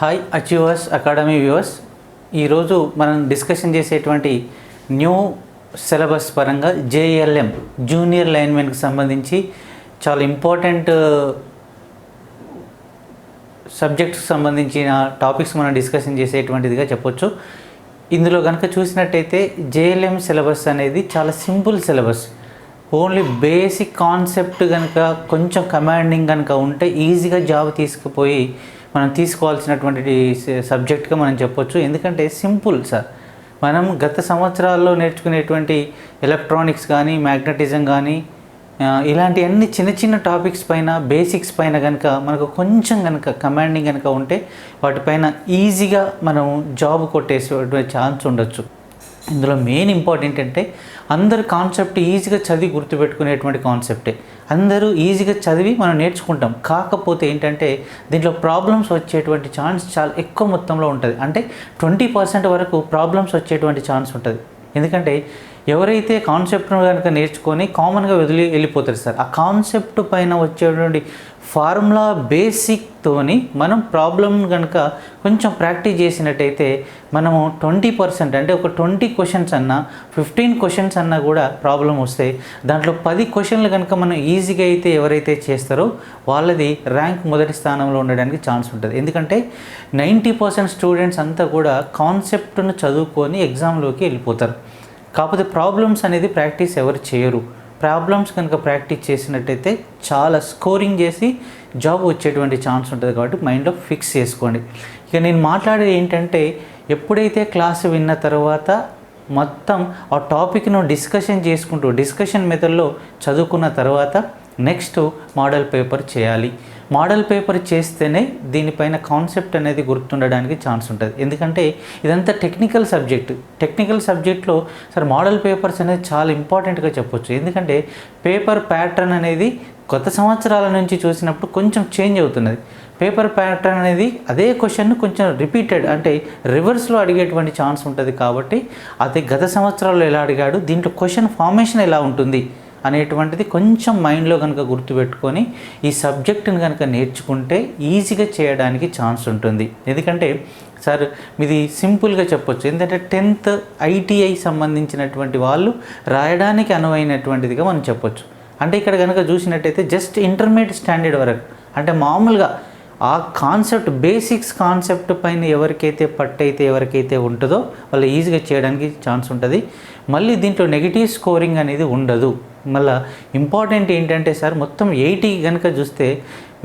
Hi achievers academy viewers, ఈరోజు మనం discussion చేసేటువంటి న్యూ సిలబస్ పరంగా జేఎల్ఎం జూనియర్ లైన్మెన్కి సంబంధించి చాలా ఇంపార్టెంట్ సబ్జెక్ట్స్కి సంబంధించిన టాపిక్స్ మనం డిస్కషన్ చేసేటువంటిదిగా చెప్పొచ్చు. ఇందులో కనుక చూసినట్టయితే జేఎల్ఎం సిలబస్ అనేది చాలా simple syllabus. Only basic concept కనుక కొంచెం కమాండింగ్ కనుక ఉంటే ఈజీగా జాబ్ తీసుకుపోయి మనం తీసుకోవాల్సినటువంటి సబ్జెక్ట్గా మనం చెప్పొచ్చు. ఎందుకంటే సింపుల్ సార్, మనం గత సంవత్సరాల్లో నేర్చుకునేటువంటి ఎలక్ట్రానిక్స్ కానీ మ్యాగ్నెటిజం కానీ ఇలాంటి అన్ని చిన్న చిన్న టాపిక్స్ పైన బేసిక్స్ పైన కనుక మనకు కొంచెం కనుక కమాండింగ్ కనుక ఉంటే వాటిపైన ఈజీగా మనం జాబ్ కొట్టేసే ఛాన్స్ ఉండొచ్చు. ఇందులో మెయిన్ ఇంపార్టెంట్ అంటే అందరు కాన్సెప్ట్ ఈజీగా చదివి గుర్తుపెట్టుకునేటువంటి కాన్సెప్టే. అందరూ ఈజీగా చదివి మనం నేర్చుకుంటాం. కాకపోతే ఏంటంటే దీంట్లో ప్రాబ్లమ్స్ వచ్చేటువంటి ఛాన్స్ చాలా ఎక్కువ మొత్తంలో ఉంటుంది. అంటే 20% వరకు ప్రాబ్లమ్స్ వచ్చేటువంటి ఛాన్స్ ఉంటుంది. ఎందుకంటే ఎవరైతే కాన్సెప్ట్ను కనుక నేర్చుకొని కామన్గా వెళ్ళిపోతారు సార్, ఆ కాన్సెప్ట్ పైన వచ్చేటువంటి ఫార్ములా బేసిక్తోని మనం ప్రాబ్లం కనుక కొంచెం ప్రాక్టీస్ చేసినట్టయితే మనము 20% అంటే ఒక 20 క్వశ్చన్స్ అన్నా 15 క్వశ్చన్స్ అన్నా కూడా ప్రాబ్లం వస్తే దాంట్లో 10 క్వశ్చన్లు కనుక మనం ఈజీగా అయితే ఎవరైతే చేస్తారో వాళ్ళది ర్యాంక్ మొదటి స్థానంలో ఉండడానికి ఛాన్స్ ఉంటుంది. ఎందుకంటే 90% స్టూడెంట్స్ అంతా కూడా కాన్సెప్ట్ను చదువుకొని ఎగ్జామ్లోకి వెళ్ళిపోతారు. కాకపోతే ప్రాబ్లమ్స్ అనేది ప్రాక్టీస్ ఎవరు చేయరు. ప్రాబ్లమ్స్ కనుక ప్రాక్టీస్ చేసినట్టయితే చాలా స్కోరింగ్ చేసి జాబ్ వచ్చేటువంటి ఛాన్స్ ఉంటుంది. కాబట్టి మైండ్లో ఫిక్స్ చేసుకోండి. ఇక నేను మాట్లాడేది ఏంటంటే ఎప్పుడైతే క్లాస్ విన్న తర్వాత మొత్తం ఆ టాపిక్ను డిస్కషన్ మెథడ్లో చదువుకున్న తర్వాత నెక్స్ట్ మోడల్ పేపర్ చేయాలి. మోడల్ పేపర్ చేస్తేనే దీనిపైన కాన్సెప్ట్ అనేది గుర్తుండడానికి ఛాన్స్ ఉంటుంది. ఎందుకంటే ఇదంతా టెక్నికల్ సబ్జెక్ట్లో సార్ మోడల్ పేపర్స్ అనేది చాలా ఇంపార్టెంట్గా చెప్పొచ్చు. ఎందుకంటే పేపర్ ప్యాటర్న్ అనేది గత సంవత్సరాల నుంచి చూసినప్పుడు కొంచెం చేంజ్ అవుతున్నది. పేపర్ ప్యాటర్న్ అనేది అదే క్వశ్చన్ను కొంచెం రిపీటెడ్ అంటే రివర్స్లో అడిగేటువంటి ఛాన్స్ ఉంటుంది. కాబట్టి అది గత సంవత్సరాల్లో ఎలా అడిగాడు, దీంట్లో క్వశ్చన్ ఫార్మేషన్ ఎలా ఉంటుంది అనేటువంటిది కొంచెం మైండ్లో కనుక గుర్తుపెట్టుకొని ఈ సబ్జెక్టుని కనుక నేర్చుకుంటే ఈజీగా చేయడానికి ఛాన్స్ ఉంటుంది. ఎందుకంటే సార్ మీది సింపుల్గా చెప్పొచ్చు. ఎందుకంటే 10th ITI సంబంధించినటువంటి వాళ్ళు రాయడానికి అనువైనటువంటిదిగా మనం చెప్పొచ్చు. అంటే ఇక్కడ కనుక చూసినట్టయితే జస్ట్ ఇంటర్మీడియట్ స్టాండర్డ్ వరకు అంటే మామూలుగా ఆ కాన్సెప్ట్ బేసిక్స్ కాన్సెప్ట్ పైన ఎవరికైతే ఉంటుందో వాళ్ళు ఈజీగా చేయడానికి ఛాన్స్ ఉంటుంది. మళ్ళీ దీంట్లో నెగిటివ్ స్కోరింగ్ అనేది ఉండదు. మళ్ళీ ఇంపార్టెంట్ ఏంటంటే సార్ మొత్తం 80 కనుక చూస్తే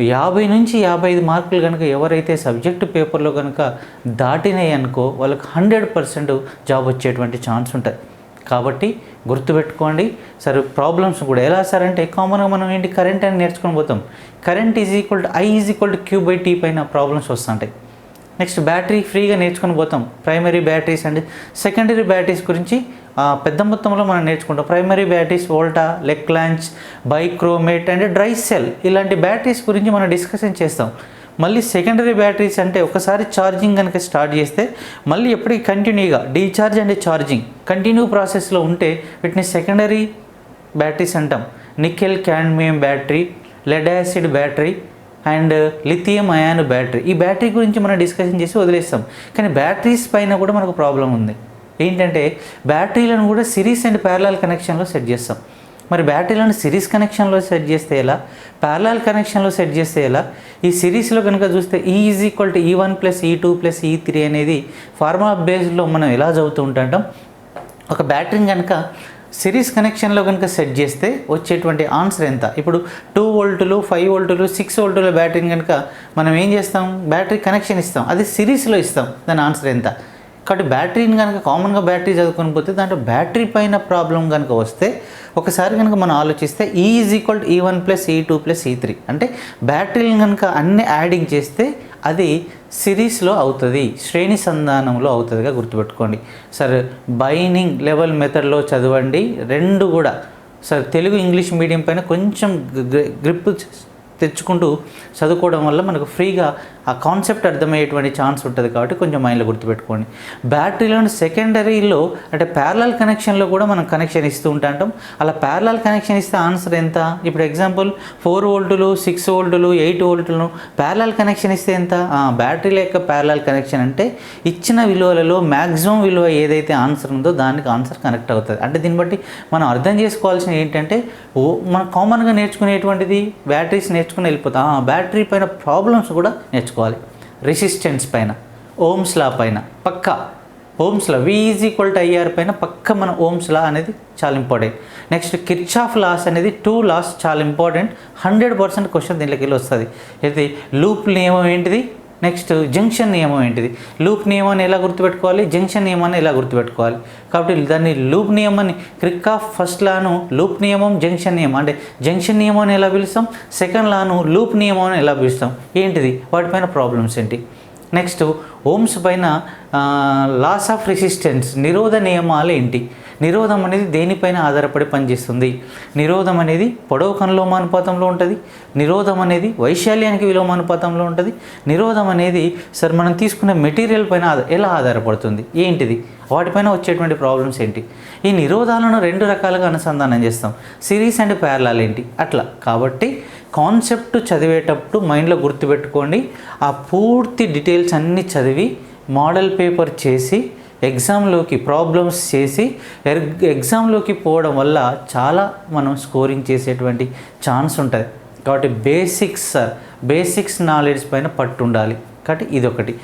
50 నుంచి 55 మార్కులు కనుక ఎవరైతే సబ్జెక్టు పేపర్లో కనుక దాటినాయి అనుకో వాళ్ళకి 100% జాబ్ వచ్చేటువంటి ఛాన్స్ ఉంటుంది. కాబట్టి గుర్తుపెట్టుకోండి సార్. ప్రాబ్లమ్స్ కూడా ఎలా సార్ అంటే కామన్గా మనం ఏంటి కరెంట్ అని నేర్చుకొని పోతాం. కరెంట్ I=Q/T పైన ప్రాబ్లమ్స్ వస్తుంటాయి. నెక్స్ట్ బ్యాటరీ ఫ్రీగా నేర్చుకొని పోతాం. Primary batteries and secondary batteries గురించి పెద్ద మొత్తంలో మనం నేర్చుకుంటాం. Primary batteries Volta, Leclanche, bichromate and dry cell ఇలాంటి బ్యాటరీస్ గురించి మనం డిస్కషన్ చేస్తాం. మళ్ళీ సెకండరీ బ్యాటరీస్ అంటే ఒకసారి ఛార్జింగ్ కనుక స్టార్ట్ చేస్తే మళ్ళీ ఎప్పటికీ కంటిన్యూగా డీఛార్జ్ అండ్ ఛార్జింగ్ కంటిన్యూ ప్రాసెస్లో ఉంటే వీటిని సెకండరీ బ్యాటరీస్ అంటాం. Nickel cadmium battery, lead acid battery and lithium ion battery. ఈ బ్యాటరీ గురించి మనం డిస్కషన్ చేసి వదిలేస్తాం. కానీ బ్యాటరీస్ పైన కూడా మనకు ప్రాబ్లం ఉంది. ఏంటంటే బ్యాటరీలను కూడా సిరీస్ అండ్ ప్యారలల్ కనెక్షన్లో సెట్ చేస్తాం. మరి బ్యాటరీలను సిరీస్ కనెక్షన్లో సెట్ చేస్తే ఎలా, ప్యారలల్ కనెక్షన్లో సెట్ చేస్తే ఎలా? ఈ సిరీస్లో కనుక చూస్తే E=E1 + E2 + E3 అనేది ఫార్ములా బేస్డ్లో మనం ఎలా చదువుతూ ఉంటాం. ఒక బ్యాటరీని కనుక సిరీస్ కనెక్షన్లో కనుక సెట్ చేస్తే వచ్చేటువంటి ఆన్సర్ ఎంత? ఇప్పుడు 2 వోల్టులు 5 వోల్టులు 6 వోల్టుల బ్యాటరీని కనుక మనం ఏం చేస్తాం, బ్యాటరీ కనెక్షన్ ఇస్తాం, అది సిరీస్లో ఇస్తాం, దాని ఆన్సర్ ఎంత? కాబట్టి బ్యాటరీని కనుక కామన్గా బ్యాటరీ చదువుకొని పోతే దాంట్లో బ్యాటరీ పైన ప్రాబ్లం కనుక వస్తే ఒకసారి కనుక మనం ఆలోచిస్తే E=E1 + E2 + E3 అంటే బ్యాటరీలను కనుక అన్ని యాడింగ్ చేస్తే అది సిరీస్లో అవుతుంది, శ్రేణి సంధానంలో అవుతుందిగా గుర్తుపెట్టుకోండి. సార్ బైనింగ్ లెవెల్ మెథడ్లో చదవండి. రెండు కూడా సార్ తెలుగు ఇంగ్లీష్ మీడియం పైన కొంచెం గ్రిప్ తెచ్చుకుంటూ చదువుకోవడం వల్ల మనకు ఫ్రీగా ఆ కాన్సెప్ట్ అర్థమయ్యేటువంటి ఛాన్స్ ఉంటుంది కాబట్టి కొంచెం మైండ్లో గుర్తుపెట్టుకోండి. బ్యాటరీలోని సెకండరీలో అంటే ప్యారలల్ కనెక్షన్లో కూడా మనం కనెక్షన్ ఇస్తూ ఉంటాం. అలా ప్యారలల్ కనెక్షన్ ఇస్తే ఆన్సర్ ఎంత? ఇప్పుడు ఎగ్జాంపుల్ 4 వోల్టులు 6 వోల్టులు 8 వోల్టులను ప్యారలల్ కనెక్షన్ ఇస్తే ఎంత? బ్యాటరీల యొక్క ప్యారలల్ కనెక్షన్ అంటే ఇచ్చిన విలువలలో మ్యాక్సిమం విలువ ఏదైతే ఆన్సర్ ఉందో దానికి ఆన్సర్ కనెక్ట్ అవుతుంది. అంటే దీన్ని బట్టి మనం అర్థం చేసుకోవాల్సిన ఏంటంటే మనం కామన్గా నేర్చుకునేటువంటిది బ్యాటరీస్ నేర్చుకుని వెళ్ళిపోతాం. బ్యాటరీ పైన ప్రాబ్లమ్స్ కూడా నేర్చుకోవాలి. రెసిస్టెన్స్ పైన, ఓమ్స్ లా పైన పక్కా, ఓమ్స్ లా V=IR పైన పక్క మన ఓమ్స్ లా అనేది చాలా ఇంపార్టెంట్. నెక్స్ట్ కిర్చాఫ్ లాస్ అనేది 2 లాస్ చాలా ఇంపార్టెంట్. 100% క్వశ్చన్ దీంట్లోకి వెళ్ళి వస్తుంది. అయితే లూప్ నియమం ఏంటిది, నెక్స్ట్ జంక్షన్ నియమం ఏంటిది, లూప్ నియమాన్ని ఎలా గుర్తుపెట్టుకోవాలి, జంక్షన్ నియమాన్ని ఎలా గుర్తుపెట్టుకోవాలి. కాబట్టి దాన్ని లూప్ నియమాన్ని క్రిక్కాఫ్ ఫస్ట్ లాను లూప్ నియమం జంక్షన్ నియమం అంటే జంక్షన్ నియమాన్ని ఎలా పిలుస్తాం, సెకండ్ లాను లూప్ నియమాన్ని ఎలా పిలుస్తాం, ఏంటిది వాటిపైన ప్రాబ్లమ్స్ ఏంటి. నెక్స్ట్ ఓమ్స్ పైన లాస్ ఆఫ్ రెసిస్టెన్స్ నిరోధ నియమాలు ఏంటి, నిరోధం అనేది దేనిపైన ఆధారపడి పనిచేస్తుంది, నిరోధం అనేది పొడవు అనులోమానుపాతంలో ఉంటుంది, నిరోధం అనేది వైశాల్యానికి విలోమానుపాతంలో ఉంటుంది, నిరోధం అనేది సార్ మనం తీసుకున్న మెటీరియల్ పైన ఎలా ఆధారపడుతుంది ఏంటిది, వాటిపైన వచ్చేటువంటి ప్రాబ్లమ్స్ ఏంటి. ఈ నిరోధాలను 2 రకాలుగా అనుసంధానం చేస్తాం, సిరీస్ అండ్ ప్యారలల్ ఏంటి అట్లా. కాబట్టి కాన్సెప్ట్ చదివేటప్పుడు మైండ్లో గుర్తుపెట్టుకోండి. ఆ పూర్తి డీటెయిల్స్ అన్నీ చదివి మోడల్ పేపర్ చేసి ఎగ్జామ్లోకి ప్రాబ్లమ్స్ చేసి ఎగ్జామ్లోకి పోవడం వల్ల చాలా మనం స్కోరింగ్ చేసేటువంటి ఛాన్స్ ఉంటుంది. కాబట్టి బేసిక్స్ నాలెడ్జ్ పైన పట్టు ఉండాలి. కాబట్టి ఇదొకటి.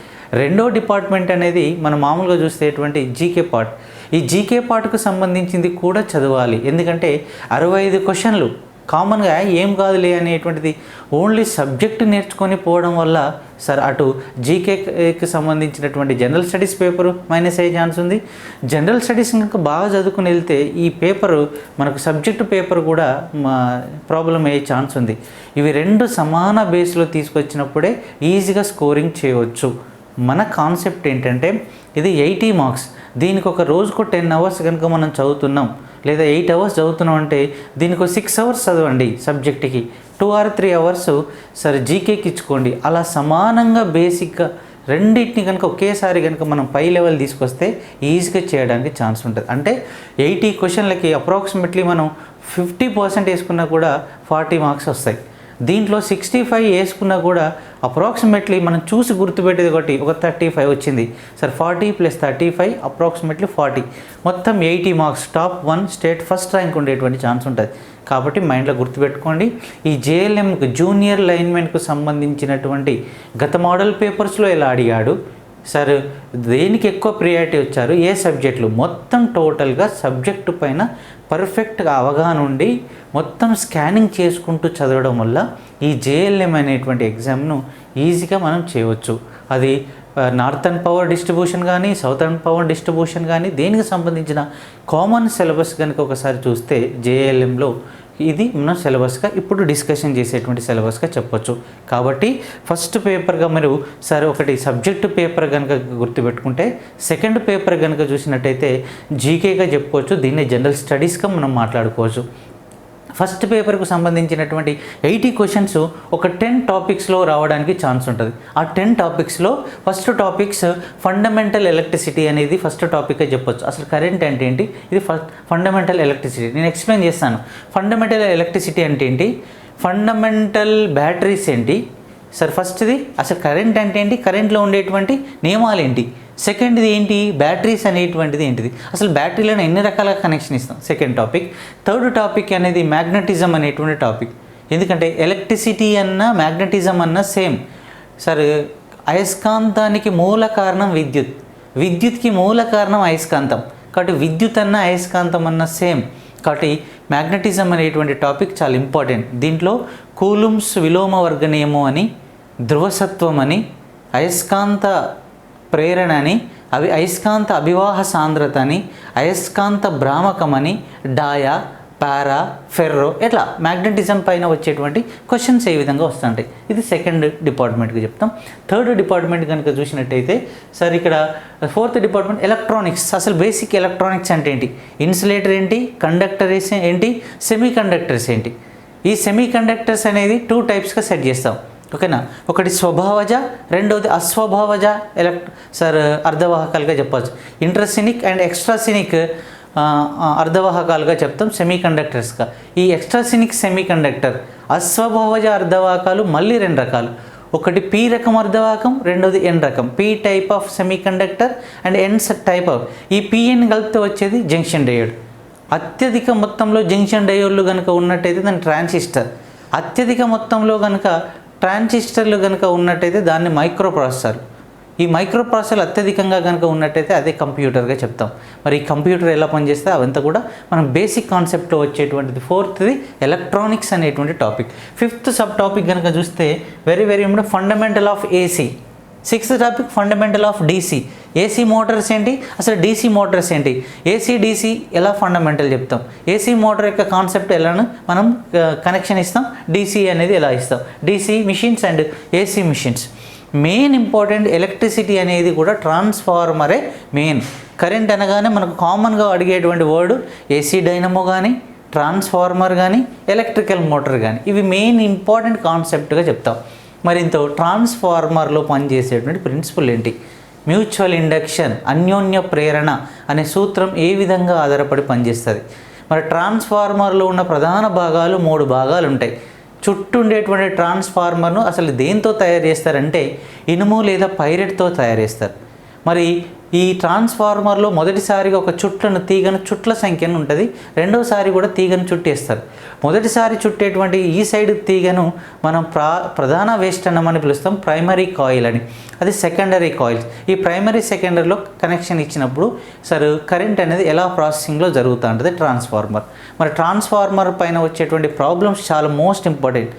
రెండో డిపార్ట్మెంట్ అనేది మనం మామూలుగా చూసేటువంటి జీకే పార్ట్. ఈ జీకే పార్ట్కు సంబంధించింది కూడా చదవాలి. ఎందుకంటే 65 క్వశ్చన్లు కామన్గా ఏం కాదులే అనేటువంటిది ఓన్లీ సబ్జెక్ట్ నేర్చుకొని పోవడం వల్ల సార్ అటు జీకేకి సంబంధించినటువంటి జనరల్ స్టడీస్ పేపరు మైనస్ అయ్యే ఛాన్స్ ఉంది. జనరల్ స్టడీస్ ఇంకా బాగా చదువుకుని వెళ్తే ఈ పేపరు మనకు సబ్జెక్టు పేపర్ కూడా ప్రాబ్లం అయ్యే ఛాన్స్ ఉంది. ఇవి 2 సమాన బేస్లో తీసుకొచ్చినప్పుడే ఈజీగా స్కోరింగ్ చేయవచ్చు. మన కాన్సెప్ట్ ఏంటంటే ఇది 80 మార్క్స్. దీనికి ఒక రోజుకు 10 అవర్స్ కనుక మనం చదువుతున్నాం లేదా 8 అవర్స్ చదువుతున్నాం అంటే దీనికి 6 అవర్స్ చదవండి సబ్జెక్ట్కి, 2 or 3 అవర్స్ సరే జీకేకి ఇచ్చుకోండి. అలా సమానంగా బేసిక్గా రెండింటిని కనుక ఒకేసారి కనుక మనం పై లెవెల్ తీసుకొస్తే ఈజీగా చేయడానికి ఛాన్స్ ఉంటుంది. అంటే 80 క్వశ్చన్లకి అప్రాక్సిమేట్లీ మనం 50% వేసుకున్నా కూడా 40 మార్క్స్ వస్తాయి. దీంట్లో 65 వేసుకున్నా కూడా అప్రాక్సిమేట్లీ మనం చూసి గుర్తుపెట్టేది ఒక 35 వచ్చింది. సరే 40 + 35 అప్రాక్సిమేట్లీ 40, మొత్తం 80 marks. Top 1 state first rank ఉండేటువంటి ఛాన్స్ ఉంటుంది. కాబట్టి మైండ్లో గుర్తుపెట్టుకోండి. ఈ జేఎల్ఎంకి జూనియర్ లైన్మెన్కు సంబంధించినటువంటి గత మోడల్ పేపర్స్లో ఎలా అడిగాడు, సార్ దేనికి ఎక్కువ ప్రియారిటీ వచ్చారు, ఏ సబ్జెక్టులు, మొత్తం టోటల్గా సబ్జెక్టు పైన పర్ఫెక్ట్గా అవగాహన ఉండి మొత్తం స్కానింగ్ చేసుకుంటూ చదవడం వల్ల ఈ జేఎల్ఎం అనేటువంటి ఎగ్జామ్ను ఈజీగా మనం చేయవచ్చు. అది నార్థన్ పవర్ డిస్ట్రిబ్యూషన్ కానీ సౌతర్న్ పవర్ డిస్ట్రిబ్యూషన్ కానీ దేనికి సంబంధించిన కామన్ సిలబస్ కనుక ఒకసారి చూస్తే జేఎల్ఎంలో ఇది మనం సిలబస్గా ఇప్పుడు డిస్కషన్ చేసేటువంటి సిలబస్గా చెప్పొచ్చు. కాబట్టి ఫస్ట్ పేపర్గా మీరు సరే ఒకటి సబ్జెక్టు పేపర్ కనుక గుర్తుపెట్టుకుంటే, సెకండ్ పేపర్ కనుక చూసినట్టయితే జీకేగా చెప్పుకోవచ్చు, దీన్ని జనరల్ స్టడీస్గా మనం మాట్లాడుకోవచ్చు. ఫస్ట్ పేపర్కు సంబంధించినటువంటి 80 క్వశ్చన్స్ ఒక 10 టాపిక్స్లో రావడానికి ఛాన్స్ ఉంటుంది. ఆ 10 టాపిక్స్లో ఫస్ట్ టాపిక్స్ ఫండమెంటల్ ఎలక్ట్రిసిటీ అనేది ఫస్ట్ టాపిక్గా చెప్పొచ్చు. అసలు కరెంట్ అంటే ఏంటి, ఇది ఫండమెంటల్ ఎలక్ట్రిసిటీ. నేను ఎక్స్ప్లెయిన్ చేస్తాను. ఫండమెంటల్ ఎలక్ట్రిసిటీ అంటే ఏంటి, ఫండమెంటల్ బ్యాటరీస్ ఏంటి, సార్ ఫస్ట్ది అసలు కరెంట్ అంటే ఏంటి, కరెంట్లో ఉండేటువంటి నియమాలు ఏంటి, సెకండ్ది ఏంటి బ్యాటరీస్ అనేటువంటిది ఏంటిది, అసలు బ్యాటరీలను ఎన్ని రకాలుగా కనెక్షన్ ఇస్తాం, సెకండ్ టాపిక్. థర్డ్ టాపిక్ అనేది మ్యాగ్నెటిజం అనేటువంటి టాపిక్. ఎందుకంటే ఎలక్ట్రిసిటీ అన్న మ్యాగ్నెటిజం అన్న సేమ్. సార్ అయస్కాంతానికి మూల కారణం విద్యుత్, విద్యుత్కి మూల కారణం అయస్కాంతం. కాబట్టి విద్యుత్ అన్న అయస్కాంతం అన్న సేమ్. కాబట్టి మ్యాగ్నెటిజం అనేటువంటి టాపిక్ చాలా ఇంపార్టెంట్. దీంట్లో కూలుంబ్స్ విలోమ వర్గ నియమం అని, ధ్రువసత్వం అని, అయస్కాంత ప్రేరణ అని, అయస్కాంత అభివాహ సాంద్రత అని, అయస్కాంత భ్రామకం అని, డాయా, పారా, ఫెర్రో, ఇట్లా మ్యాగ్నెటిజం పైన వచ్చేటువంటి క్వశ్చన్స్ ఏ విధంగా వస్తుంటాయి. ఇది సెకండ్ డిపార్ట్మెంట్కి చెప్తాం. థర్డ్ డిపార్ట్మెంట్ కనుక చూసినట్టయితే సార్ ఇక్కడ ఫోర్త్ డిపార్ట్మెంట్ ఎలక్ట్రానిక్స్. అసలు బేసిక్ ఎలక్ట్రానిక్స్ అంటే ఏంటి, ఇన్సులేటర్ ఏంటి, కండక్టర్స్ ఏంటి, సెమీ కండక్టర్స్ ఏంటి, ఈ సెమీ కండక్టర్స్ అనేది 2 టైప్స్గా సెట్ చేస్తాం, ఓకేనా. ఒకటి స్వభావజ, రెండవది అస్వభావజ అర్ధవాహకాలుగా చెప్పచ్చు. ఇంట్రాసినిక్ అండ్ ఎక్స్ట్రాసినిక్ అర్ధవాహకాలుగా చెప్తాం సెమీ కండక్టర్స్గా. ఈ ఎక్స్ట్రాసినిక్ సెమీ కండక్టర్ అస్వభావజ అర్ధవాహకాలు మళ్ళీ 2 రకాలు. ఒకటి పీ రకం అర్ధవాహకం, రెండోది ఎన్ రకం. P type of semiconductor and N type of. ఈ పిఎన్ కలిపితే వచ్చేది జంక్షన్ డయోడ్. అత్యధిక మొత్తంలో జంక్షన్ డయోడ్లు కనుక ఉన్నట్టయితే దాన్ని ట్రాన్సిస్టర్, అత్యధిక మొత్తంలో కనుక ట్రాన్సిస్టర్లు కనుక ఉన్నట్టయితే దాన్ని మైక్రో ప్రాసెసర్. ఈ మైక్రో ప్రాసెసర్ అత్యధికంగా కనుక ఉన్నట్టయితే అదే కంప్యూటర్గా చెప్తాం. మరి ఈ కంప్యూటర్ ఎలా పనిచేస్తే అవంతా కూడా మనం బేసిక్ కాన్సెప్ట్లో వచ్చేటువంటిది. 4th ఎలక్ట్రానిక్స్ అనేటువంటి టాపిక్. 5th సబ్ టాపిక్ కనుక చూస్తే very important, fundamental of AC. 6th topic fundamental of DC. AC Motors ఏంటి, అసలు డీసీ మోటార్స్ ఏంటి, ఏసీ డీసీ ఎలా ఫండమెంటల్ చెప్తాం, ఏసీ మోటార్ యొక్క కాన్సెప్ట్ ఎలాను మనం కనెక్షన్ ఇస్తాం, డీసీ అనేది ఎలా ఇస్తాం, DC machines and AC machines. Main important electricity అనేది కూడా ట్రాన్స్ఫార్మరే మెయిన్. కరెంట్ అనగానే మనకు కామన్గా అడిగేటువంటి వర్డ్ ఏసీ డైనమో కానీ, ట్రాన్స్ఫార్మర్ కానీ, ఎలక్ట్రికల్ మోటార్ కానీ, ఇవి మెయిన్ ఇంపార్టెంట్ కాన్సెప్ట్గా చెప్తాం. మరింత ట్రాన్స్ఫార్మర్లో పనిచేసేటువంటి ప్రిన్సిపల్ ఏంటి, మ్యూచువల్ ఇండక్షన్, అన్యోన్య ప్రేరణ అనే సూత్రం ఏ విధంగా ఆధారపడి పనిచేస్తుంది. మరి ట్రాన్స్ఫార్మర్లో ఉన్న ప్రధాన భాగాలు 3 భాగాలు ఉంటాయి. చుట్టూ ఉండేటువంటి ట్రాన్స్ఫార్మర్ను అసలు దేంతో తయారు చేస్తారంటే ఇనుము లేదా పైరెట్తో తయారు చేస్తారు. మరి ఈ ట్రాన్స్ఫార్మర్లో మొదటిసారిగా ఒక చుట్ల సంఖ్యను ఉంటుంది, రెండోసారి కూడా తీగను చుట్టేస్తారు. మొదటిసారి చుట్టేటువంటి ఈ సైడ్ తీగను మనం ప్రధాన వేస్టన్నం అని పిలుస్తాం, ప్రైమరీ కాయిల్ అని. అది సెకండరీ కాయిల్స్. ఈ ప్రైమరీ సెకండరీలో కనెక్షన్ ఇచ్చినప్పుడు కరెంట్ అనేది ఎలా ప్రాసెసింగ్లో జరుగుతూ ఉంటుంది ట్రాన్స్ఫార్మర్. మరి ట్రాన్స్ఫార్మర్ పైన వచ్చేటువంటి ప్రాబ్లమ్స్ చాలా మోస్ట్ ఇంపార్టెంట్.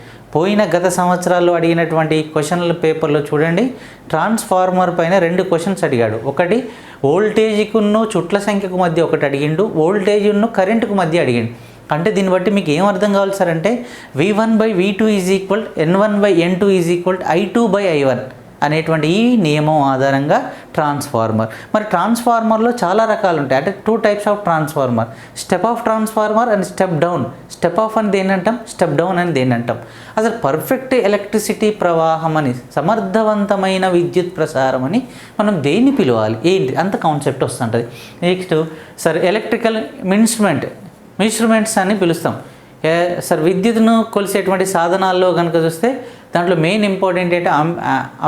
గత సంవత్సరాల్లో అడిగినటువంటి క్వశ్చన్ల పేపర్లో చూడండి, ట్రాన్స్ఫార్మర్ పైన 2 క్వశ్చన్స్ అడిగాడు. ఒకటి వోల్టేజ్కును చుట్ల సంఖ్యకు మధ్య ఒకటి అడిగిండు, వోల్టేజ్ను కరెంటుకు మధ్య అడిగిండు. అంటే దీన్ని బట్టి మీకు ఏం అర్థం కావాలి సార్ అంటే V1/V2 = N1/N2 = I2/I1 అనేటువంటి ఈ నియమం ఆధారంగా ట్రాన్స్ఫార్మర్. మరి ట్రాన్స్ఫార్మర్లో చాలా రకాలు ఉంటాయి. అంటే 2 types of transformer, step of transformer and step down. Step of అని దేని అంటాం, స్టెప్ డౌన్ అని దేని అంటాం. అసలు పర్ఫెక్ట్ ఎలక్ట్రిసిటీ ప్రవాహం అని, సమర్థవంతమైన విద్యుత్ ప్రసారం అని మనం దేన్ని పిలవాలి, ఏంటి అంత కాన్సెప్ట్ వస్తుంటుంది. నెక్స్ట్ ఎలక్ట్రికల్ ఇన్స్ట్రుమెంట్స్ అని పిలుస్తాం. విద్యుత్ను కొలిసేటువంటి సాధనాల్లో కనుక చూస్తే దాంట్లో మెయిన్ ఇంపార్టెంట్ ఏంటి,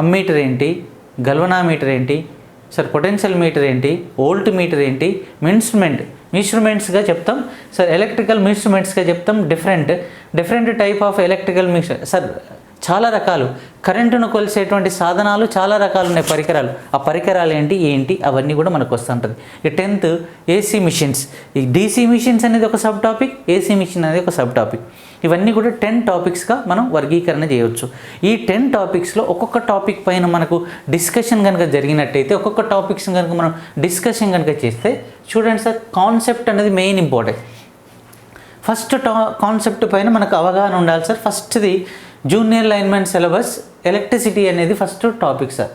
అమ్మీటర్ ఏంటి, గల్వనామీటర్ ఏంటి, పొటెన్షియల్ మీటర్ ఏంటి, వోల్ట్ మీటర్ ఏంటి, మిన్స్ట్రుమెంట్స్గా చెప్తాం. ఎలక్ట్రికల్ ఇన్స్ట్రుమెంట్స్గా చెప్తాం. డిఫరెంట్ టైప్ ఆఫ్ ఎలక్ట్రికల్ చాలా రకాలు. కరెంటును కొలిసేటువంటి సాధనాలు చాలా రకాలు ఉన్నాయి, పరికరాలు. ఆ పరికరాలు ఏంటి అవన్నీ కూడా మనకు వస్తుంటుంది. ఈ 10th ఏసీ మిషన్స్. ఈ డీసీ మిషన్స్ అనేది ఒక సబ్ టాపిక్, ఏసీ మిషన్ అనేది ఒక సబ్ టాపిక్. ఇవన్నీ కూడా 10 టాపిక్స్గా మనం వర్గీకరణ చేయవచ్చు. ఈ 10 టాపిక్స్లో ఒక్కొక్క టాపిక్ పైన మనకు డిస్కషన్ కనుక జరిగినట్టయితే, ఒక్కొక్క టాపిక్స్ కనుక మనం డిస్కషన్ కనుక చేస్తే చూడండి సార్, కాన్సెప్ట్ అనేది మెయిన్ ఇంపార్టెంట్. ఫస్ట్ కాన్సెప్ట్ పైన మనకు అవగాహన ఉండాలి సార్. ఫస్ట్ది జూనియర్ లైన్మెన్ సిలబస్, ఎలక్ట్రిసిటీ అనేది ఫస్ట్ టాపిక్ సార్.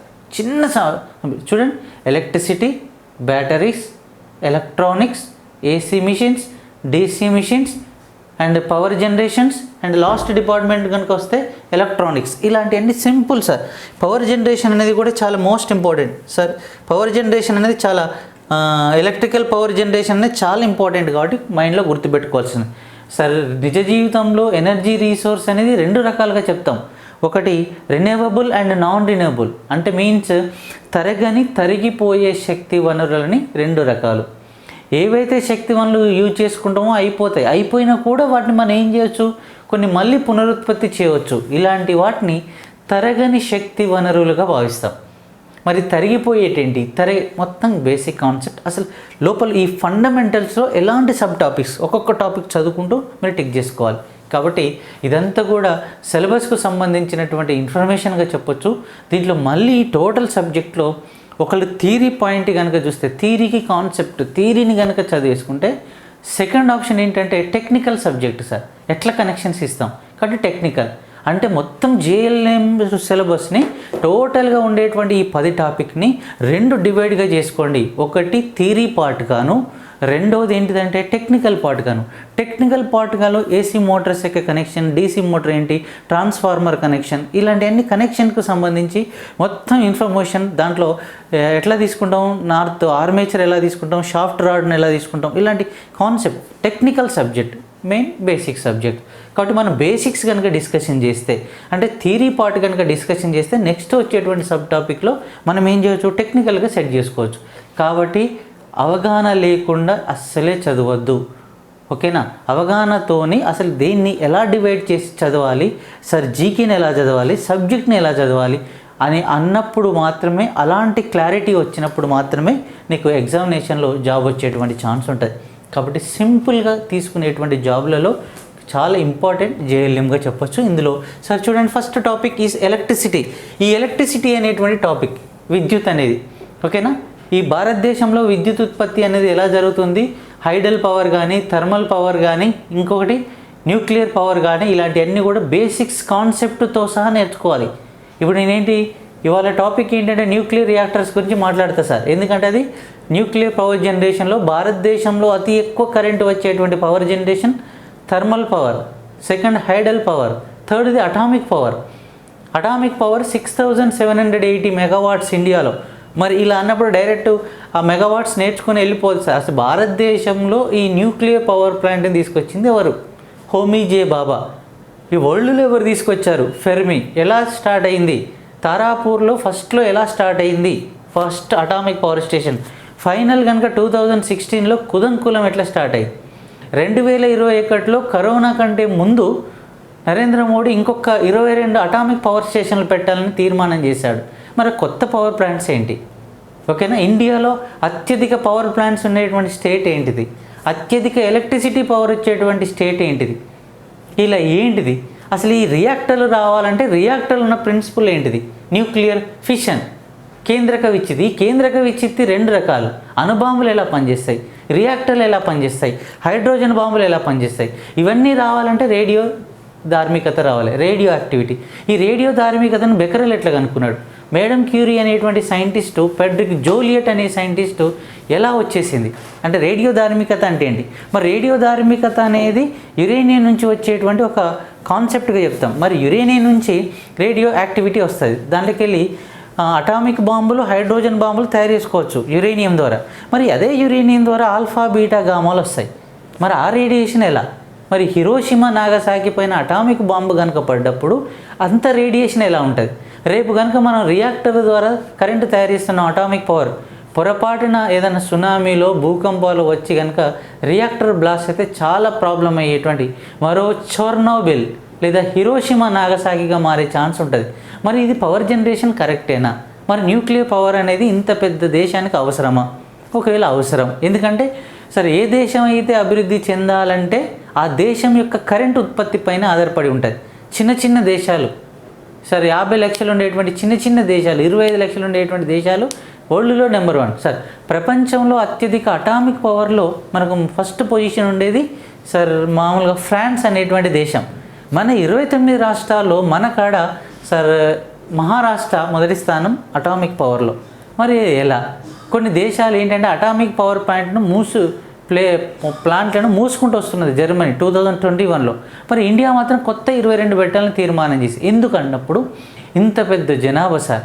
చూడండి, electricity, batteries, electronics, AC machines, DC machines and power generations and last department కనుక వస్తే ఎలక్ట్రానిక్స్. ఇలాంటివన్నీ సింపుల్ సార్. పవర్ జనరేషన్ అనేది కూడా చాలా most important sir. Power generation అనేది చాలా ఎలక్ట్రికల్ పవర్ జనరేషన్ అనేది చాలా ఇంపార్టెంట్ కాబట్టి మైండ్లో గుర్తుపెట్టుకోవాల్సింది సార్. నిజ జీవితంలో ఎనర్జీ రీసోర్స్ అనేది 2 రకాలుగా చెప్తాం. ఒకటి రెన్యూవబుల్ అండ్ నాన్ రెన్యూవబుల్. అంటే మీన్స్ తరిగిపోయే శక్తి వనరులని 2 రకాలు. ఏవైతే శక్తి వనరులు యూజ్ చేసుకుంటామో అయిపోయినా కూడా వాటిని మనం ఏం చేయొచ్చు, కొన్ని మళ్ళీ పునరుత్పత్తి చేయవచ్చు. ఇలాంటి వాటిని తరగని శక్తి వనరులుగా భావిస్తాం. మరి తరిగిపోయేటేంటి, మొత్తం బేసిక్ కాన్సెప్ట్. అసలు లోపల ఈ ఫండమెంటల్స్లో ఎలాంటి సబ్ టాపిక్స్, ఒక్కొక్క టాపిక్ చదువుకుంటూ మీరు టిక్ చేసుకోవాలి. కాబట్టి ఇదంతా కూడా సిలబస్కు సంబంధించినటువంటి ఇన్ఫర్మేషన్గా చెప్పొచ్చు. దీంట్లో మళ్ళీ టోటల్ సబ్జెక్ట్లో ఒకళ్ళు థీరీ పాయింట్ కనుక చూస్తే, థీరీని కనుక చదివేసుకుంటే సెకండ్ ఆప్షన్ ఏంటంటే టెక్నికల్ సబ్జెక్ట్ సార్. ఎట్లా కనెక్షన్స్ ఇస్తాం కాబట్టి టెక్నికల్. అంటే మొత్తం జేఎల్ఎం సిలబస్ని టోటల్గా ఉండేటువంటి ఈ 10 టాపిక్ని 2 డివైడ్గా చేసుకోండి. ఒకటి థీరీ పార్ట్ గాను, రెండవది ఏంటిదంటే టెక్నికల్ పార్ట్ గాను. టెక్నికల్ పార్ట్ గాలో ఏసీ మోటార్స్ యొక్క కనెక్షన్, డీసీ మోటార్ ఏంటి, ట్రాన్స్ఫార్మర్ కనెక్షన్, ఇలాంటివన్నీ కనెక్షన్కు సంబంధించి మొత్తం ఇన్ఫర్మేషన్ దాంట్లో ఎట్లా తీసుకుంటాం, నార్త్ ఆర్మేచర్ ఎలా తీసుకుంటాం, షాఫ్ట్ రాడ్ని ఎలా తీసుకుంటాం, ఇలాంటి concept technical subject, main basic subject. కాబట్టి మనం బేసిక్స్ కనుక డిస్కషన్ చేస్తే, అంటే థియరీ పార్ట్ కనుక డిస్కషన్ చేస్తే నెక్స్ట్ వచ్చేటువంటి సబ్ టాపిక్లో మనం ఏం చేయవచ్చు, టెక్నికల్గా సెట్ చేసుకోవచ్చు. కాబట్టి అవగాహన లేకుండా అస్సలే చదవద్దు, ఓకేనా. అవగాహనతోని అసలు దేన్ని ఎలా డివైడ్ చేసి చదవాలి, సార్ జీకేని ఎలా చదవాలి, సబ్జెక్ట్ని ఎలా చదవాలి అని అన్నప్పుడు మాత్రమే, అలాంటి క్లారిటీ వచ్చినప్పుడు మాత్రమే నీకు ఎగ్జామినేషన్లో జాబ్ వచ్చేటువంటి ఛాన్స్ ఉంటుంది. కాబట్టి సింపుల్గా తీసుకునేటువంటి జాబ్లలో చాలా ఇంపార్టెంట్ జేఎల్ఎంగా చెప్పొచ్చు. ఇందులో సార్ చూడండి, ఫస్ట్ టాపిక్ ఈజ్ ఎలక్ట్రిసిటీ. ఈ ఎలక్ట్రిసిటీ అనేటువంటి టాపిక్, విద్యుత్ అనేది, ఓకేనా. ఈ భారతదేశంలో విద్యుత్ ఉత్పత్తి అనేది ఎలా జరుగుతుంది, హైడల్ పవర్ కానీ, థర్మల్ పవర్ కానీ, ఇంకొకటి న్యూక్లియర్ పవర్ కానీ, ఇలాంటివన్నీ కూడా బేసిక్స్ కాన్సెప్ట్తో సహా నేర్చుకోవాలి. ఇప్పుడు నేనేంటి ఇవాళ టాపిక్ ఏంటంటే న్యూక్లియర్ రియాక్టర్స్ గురించి మాట్లాడతా సార్. ఎందుకంటే అది న్యూక్లియర్ పవర్ జనరేషన్లో భారతదేశంలో అతి ఎక్కువ కరెంటు వచ్చేటువంటి power generation thermal power, second hydel power, థర్డ్ది atomic power. Atomic power 6780 megawatts ఇండియాలో. మరి ఇలా అన్నప్పుడు డైరెక్ట్ ఆ మెగావాట్స్ నేర్చుకుని వెళ్ళిపోదు సార్. అసలు భారతదేశంలో ఈ న్యూక్లియర్ పవర్ ప్లాంట్ని తీసుకొచ్చింది ఎవరు, హోమీ జే బాబా. ఈ వరల్డ్లో ఎవరు తీసుకొచ్చారు, ఫెర్మి. ఎలా స్టార్ట్ అయింది, తారాపూర్లో ఫస్ట్లో ఎలా స్టార్ట్ అయింది first atomic power station. Final కనుక 2016లో కుదంకులం ఎట్లా స్టార్ట్ అయ్యింది. 2021లో కరోనా కంటే ముందు నరేంద్ర మోడీ ఇంకొక 22 అటామిక్ పవర్ స్టేషన్లు పెట్టాలని తీర్మానం చేశాడు. మరి కొత్త పవర్ ప్లాంట్స్ ఏంటి, ఓకేనా. ఇండియాలో అత్యధిక పవర్ ప్లాంట్స్ ఉండేటువంటి స్టేట్ ఏంటిది, అత్యధిక ఎలక్ట్రిసిటీ పవర్ వచ్చేటువంటి స్టేట్ ఏంటిది, ఇలా ఏంటిది, అసలు ఈ రియాక్టర్లు రావాలంటే రియాక్టర్లు ఉన్న ప్రిన్సిపల్ ఏంటిది, న్యూక్లియర్ ఫిషన్, కేంద్రక విచ్చితి. కేంద్రక విచ్చితి 2 రకాలు, అణుబాంబులు ఎలా పనిచేస్తాయి, రియాక్టర్లు ఎలా పనిచేస్తాయి, హైడ్రోజన్ బాంబులు ఎలా పనిచేస్తాయి. ఇవన్నీ రావాలంటే రేడియో ధార్మికత రావాలి, రేడియో యాక్టివిటీ. ఈ రేడియో ధార్మికతను బెకరెల్ ఎట్లా కనుక్కున్నాడు, మేడం క్యూరీ అనేటువంటి సైంటిస్టు, ఫెడరిక్ జోలియట్ అనే సైంటిస్టు ఎలా వచ్చేసింది అంటే రేడియో ధార్మికత అంటే ఏంటి. మరి రేడియో ధార్మికత అనేది యురేనియం నుంచి వచ్చేటువంటి ఒక కాన్సెప్ట్గా చెప్తాం. మరి యురేనియం నుంచి రేడియో యాక్టివిటీ వస్తుంది, దాంట్లోకి వెళ్ళి అటామిక్ బాంబులు, హైడ్రోజన్ బాంబులు తయారు చేసుకోవచ్చు యురేనియం ద్వారా. మరి అదే యురేనియం ద్వారా ఆల్ఫా బీటా గామాలు వస్తాయి. మరి ఆ రేడియేషన్ ఎలా, మరి హిరోషిమా నాగసాకి పైన అటామిక్ బాంబు కనుక పడ్డప్పుడు అంత రేడియేషన్ ఎలా ఉంటుంది. రేపు కనుక మనం రియాక్టర్ ద్వారా కరెంటు తయారు చేస్తున్నాం, అటామిక్ పవర్, పొరపాటున ఏదైనా సునామీలో భూకంపాలు వచ్చి కనుక రియాక్టర్ బ్లాస్ట్ అయితే చాలా ప్రాబ్లం అయ్యేటువంటి మరో చోర్నోబిల్ లేదా హిరోషిమా నాగసాకిగా మారే ఛాన్స్ ఉంటుంది. మరి ఇది పవర్ జనరేషన్ కరెక్టేనా, మరి న్యూక్లియర్ పవర్ అనేది ఇంత పెద్ద దేశానికి అవసరమా, ఒకవేళ అవసరం. ఎందుకంటే సరే ఏ దేశం అయితే అభివృద్ధి చెందాలంటే ఆ దేశం యొక్క కరెంట్ ఉత్పత్తి పైన ఆధారపడి ఉంటుంది. చిన్న చిన్న దేశాలు సార్ 50 లక్షలు ఉండేటువంటి చిన్న చిన్న దేశాలు, 25 లక్షలు ఉండేటువంటి దేశాలు వరల్డ్లో నెంబర్ 1 సార్. ప్రపంచంలో అత్యధిక అటామిక్ పవర్లో మనకు ఫస్ట్ పొజిషన్ ఉండేది సార్ మామూలుగా ఫ్రాన్స్ అనేటువంటి దేశం. మన 29 రాష్ట్రాల్లో మన కాడ సార్ మహారాష్ట్ర మొదటి స్థానం అటామిక్ పవర్లో. మరి ఎలా కొన్ని దేశాలు ఏంటంటే అటామిక్ పవర్ ప్లాంట్ను ప్లాంట్లను మూసుకుంటూ వస్తున్నది జర్మనీ 2021లో. మరి ఇండియా మాత్రం కొత్త 22 పెట్టాలని తీర్మానం చేసి. ఎందుకన్నప్పుడు ఇంత పెద్ద జనాభా సార్,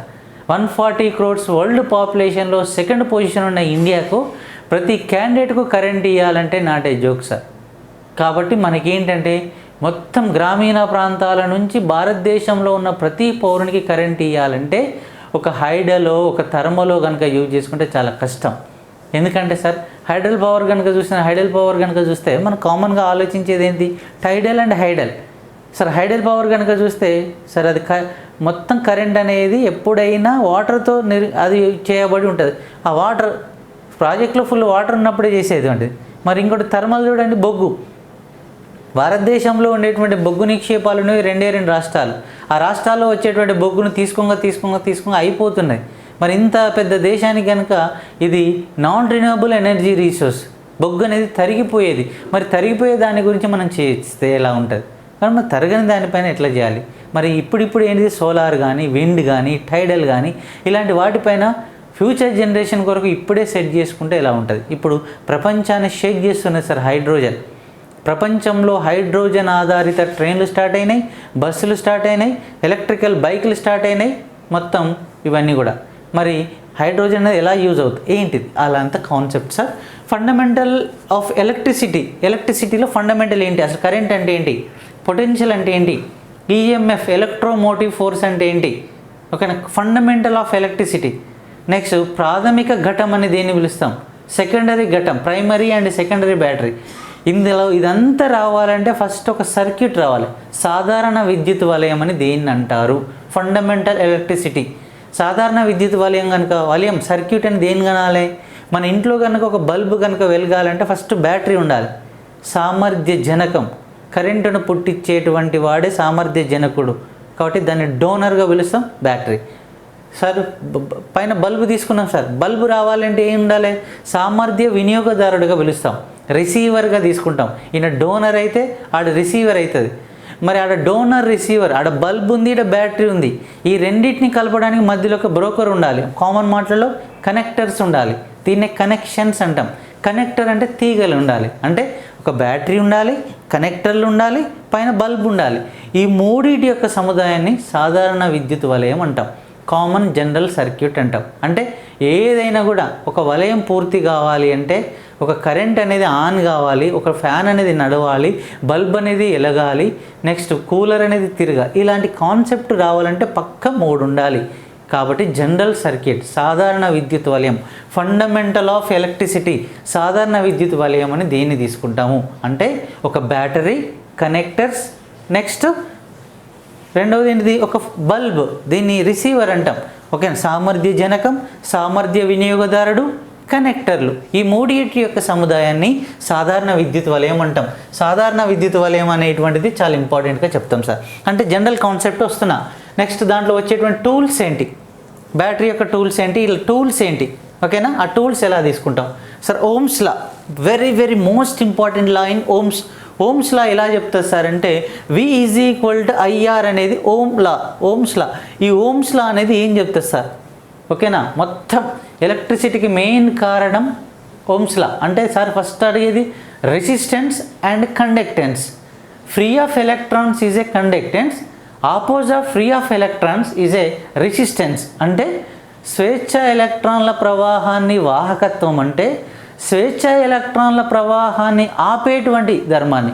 140 crores వరల్డ్ పాపులేషన్లో సెకండ్ పొజిషన్ ఉన్న ఇండియాకు ప్రతి క్యాండిడేట్కు కరెంట్ ఇవ్వాలంటే నాట్ ఏ జోక్ సార్. కాబట్టి మనకేంటంటే మొత్తం గ్రామీణ ప్రాంతాల నుంచి భారతదేశంలో ఉన్న ప్రతి పౌరునికి కరెంట్ ఇవ్వాలంటే ఒక హైడలో ఒక థర్మలో కనుక యూజ్ చేసుకుంటే చాలా కష్టం. ఎందుకంటే సార్ హైడల్ పవర్ కనుక చూస్తే మనం కామన్గా ఆలోచించేది ఏంటి, టైడల్ and hydel. Sir hydel power కనుక చూస్తే సార్ అది మొత్తం కరెంట్ అనేది ఎప్పుడైనా వాటర్తో అది చేయబడి ఉంటుంది. ఆ వాటర్ ప్రాజెక్ట్లో ఫుల్ వాటర్ ఉన్నప్పుడే చేసేది ఉంటుంది. మరి ఇంకోటి థర్మల్ చూడండి, బొగ్గు. భారతదేశంలో ఉండేటువంటి బొగ్గు నిక్షేపాలను 2 రాష్ట్రాలు, ఆ రాష్ట్రాల్లో వచ్చేటువంటి బొగ్గును తీసుకొని అయిపోతున్నాయి. మరి ఇంత పెద్ద దేశానికి కనుక ఇది నాన్ రిన్యూవబుల్ ఎనర్జీ రీసోర్స్, బొగ్గు అనేది తరిగిపోయేది. మరి తరిగిపోయే దాని గురించి మనం చేస్తే ఎలా ఉంటుంది, కానీ మరి తరగని దానిపైన ఎట్లా చేయాలి. మరి ఇప్పుడు ఏంటిది సోలార్ కానీ, విండ్ కానీ, టైడల్ కానీ ఇలాంటి వాటిపైన ఫ్యూచర్ జనరేషన్ కొరకు ఇప్పుడే సెట్ చేసుకుంటే ఎలా ఉంటుంది. ఇప్పుడు ప్రపంచాన్ని షేక్ చేస్తున్నది సార్ హైడ్రోజన్. ప్రపంచంలో హైడ్రోజన్ ఆధారిత ట్రైన్లు స్టార్ట్ అయినాయి, బస్సులు స్టార్ట్ అయినాయి, ఎలక్ట్రికల్ బైకులు స్టార్ట్ అయినాయి, మొత్తం ఇవన్నీ కూడా. మరి హైడ్రోజన్ అనేది ఎలా యూజ్ అవుతుంది ఏంటిది అలా అంత కాన్సెప్ట్ సార్. ఫండమెంటల్ ఆఫ్ ఎలక్ట్రిసిటీలో ఫండమెంటల్ ఏంటి, అసలు కరెంట్ అంటే ఏంటి, పొటెన్షియల్ అంటే ఏంటి, ఈఎంఎఫ్ ఎలక్ట్రోమోటివ్ ఫోర్స్ అంటే ఏంటి, ఓకేనా, ఫండమెంటల్ ఆఫ్ ఎలక్ట్రిసిటీ. నెక్స్ట్ ప్రాథమిక ఘటం అని దేన్ని పిలుస్తాం, సెకండరీ ఘటం, ప్రైమరీ అండ్ సెకండరీ బ్యాటరీ. ఇందులో ఇదంతా రావాలంటే ఫస్ట్ ఒక సర్క్యూట్ రావాలి. సాధారణ విద్యుత్ వలయం అని దేన్ని అంటారు, ఫండమెంటల్ ఎలక్ట్రిసిటీ. సాధారణ విద్యుత్ వలయం కనుక వలయం సర్క్యూట్ అని దేని కనాలి, మన ఇంట్లో కనుక ఒక బల్బు కనుక వెలగాలంటే ఫస్ట్ బ్యాటరీ ఉండాలి. సామర్థ్య జనకం, కరెంటును పుట్టించేటువంటి వాడే సామర్థ్య జనకుడు, కాబట్టి దాన్ని డోనర్గా పిలుస్తాం బ్యాటరీ. సార్ పైన బల్బు తీసుకున్నాం సార్, బల్బు రావాలంటే ఏం ఉండాలి, సామర్థ్య వినియోగదారుడిగా పిలుస్తాం, రిసీవర్గా తీసుకుంటాం. ఈయన డోనర్ అయితే ఆడ రిసీవర్ అవుతుంది. మరి ఆడ డోనర్ రిసీవర్, ఆడ బల్బ్ ఉంది, ఆడ బ్యాటరీ ఉంది. ఈ రెండింటిని కలపడానికి మధ్యలో ఒక బ్రోకర్ ఉండాలి, కామన్ మాటలలో కనెక్టర్స్ ఉండాలి. దీన్నే కనెక్షన్స్ అంటాం. కనెక్టర్ అంటే తీగలు ఉండాలి, అంటే ఒక బ్యాటరీ ఉండాలి, కనెక్టర్లు ఉండాలి, పైన బల్బ్ ఉండాలి. ఈ మూడింటి యొక్క సముదాయాన్ని సాధారణ విద్యుత్ వలయం అంటాం, కామన్ జనరల్ సర్క్యూట్ అంటాం. అంటే ఏదైనా కూడా ఒక వలయం పూర్తి కావాలి అంటే ఒక కరెంట్ అనేది ఆన్ కావాలి, ఒక ఫ్యాన్ అనేది నడవాలి, బల్బ్ అనేది ఎలగాలి, నెక్స్ట్ కూలర్ అనేది తిరగాలి. ఇలాంటి కాన్సెప్ట్ రావాలంటే పక్క 3 ఉండాలి. కాబట్టి జనరల్ సర్క్యూట్, సాధారణ విద్యుత్ వలయం, ఫండమెంటల్ ఆఫ్ ఎలక్ట్రిసిటీ, సాధారణ విద్యుత్ వలయం అని దేన్ని తీసుకుంటాము అంటే ఒక బ్యాటరీ, కనెక్టర్స్, నెక్స్ట్ రెండవది ఏంటిది ఒక బల్బ్, దీన్ని రిసీవర్ అంటాం. ఓకే, సామర్థ్య జనకం, సామర్థ్య వినియోగదారుడు, కనెక్టర్లు. ఈ మూడింటి యొక్క సముదాయాన్ని సాధారణ విద్యుత్ వలయం అంటాం. సాధారణ విద్యుత్ వలయం అనేటువంటిది చాలా ఇంపార్టెంట్గా చెప్తాం సార్. అంటే జనరల్ కాన్సెప్ట్ వస్తున్నా. నెక్స్ట్ దాంట్లో వచ్చేటువంటి టూల్స్ ఏంటి, బ్యాటరీ యొక్క టూల్స్ ఏంటి, ఇలా టూల్స్ ఏంటి, ఓకేనా, ఆ టూల్స్ ఎలా తీసుకుంటాం sir. Ohm's law, very very most important law in Ohm's law ఎలా చెప్తుంది సార్ అంటే V = IR అనేది ఓమ్స్ లా. ఈ ఓమ్స్ లా అనేది ఏం చెప్తుంది సార్, ఓకేనా, మొత్తం ఎలక్ట్రిసిటీకి మెయిన్ కారణం ఓమ్స్ లా. అంటే సార్ ఫస్ట్ అడిగేది resistance and conductance. Free of electrons is a conductance, opposite of free of electrons is a resistance. అంటే స్వేచ్ఛ ఎలక్ట్రాన్ల ప్రవాహాన్ని వాహకత్వం అంటే స్వేచ్ఛ ఎలక్ట్రాన్ల ప్రవాహాన్ని ఆపేటువంటి ధర్మాన్ని,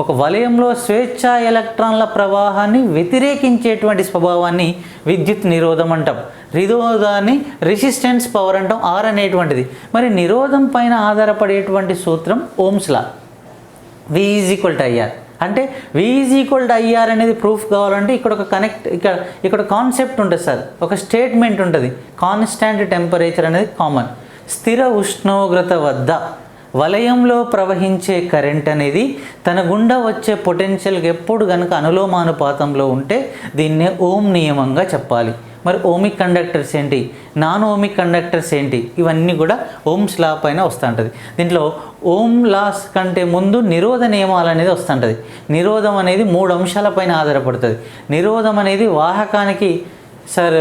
ఒక వలయంలో స్వేచ్ఛ ఎలక్ట్రాన్ల ప్రవాహాన్ని వ్యతిరేకించేటువంటి స్వభావాన్ని విద్యుత్ నిరోధం అంటాం. నిరోధాన్ని రెసిస్టెన్స్ పవర్ అంటాం, R అనేటువంటిది. మరి నిరోధం పైన ఆధారపడేటువంటి సూత్రం ఓమ్స్ లా, V = IR. అంటే V = IR అనేది ప్రూఫ్ కావాలంటే ఇక్కడ ఒక ఇక్కడ కాన్సెప్ట్ ఉంటుంది సార్, ఒక స్టేట్మెంట్ ఉంటుంది. కాన్స్టాంట్ టెంపరేచర్ అనేది కామన్. స్థిర ఉష్ణోగ్రత వద్ద వలయంలో ప్రవహించే కరెంట్ అనేది తన గుండా వచ్చే పొటెన్షియల్కి ఎప్పుడు కనుక అనులోమానుపాతంలో ఉంటే దీన్నే ఓమ్ నియమంగా చెప్పాలి. మరి ఓమిక్ కండక్టర్స్ ఏంటి, నాన్ ఓమిక్ కండక్టర్స్ ఏంటి, ఇవన్నీ కూడా ఓమ్స్ లా పైన వస్తుంటుంది. దీంట్లో ఓమ్ లాస్ కంటే ముందు నిరోధ నియమాలు అనేది వస్తుంటుంది. నిరోధం అనేది 3 అంశాలపైన ఆధారపడుతుంది. నిరోధం అనేది వాహకానికి సార్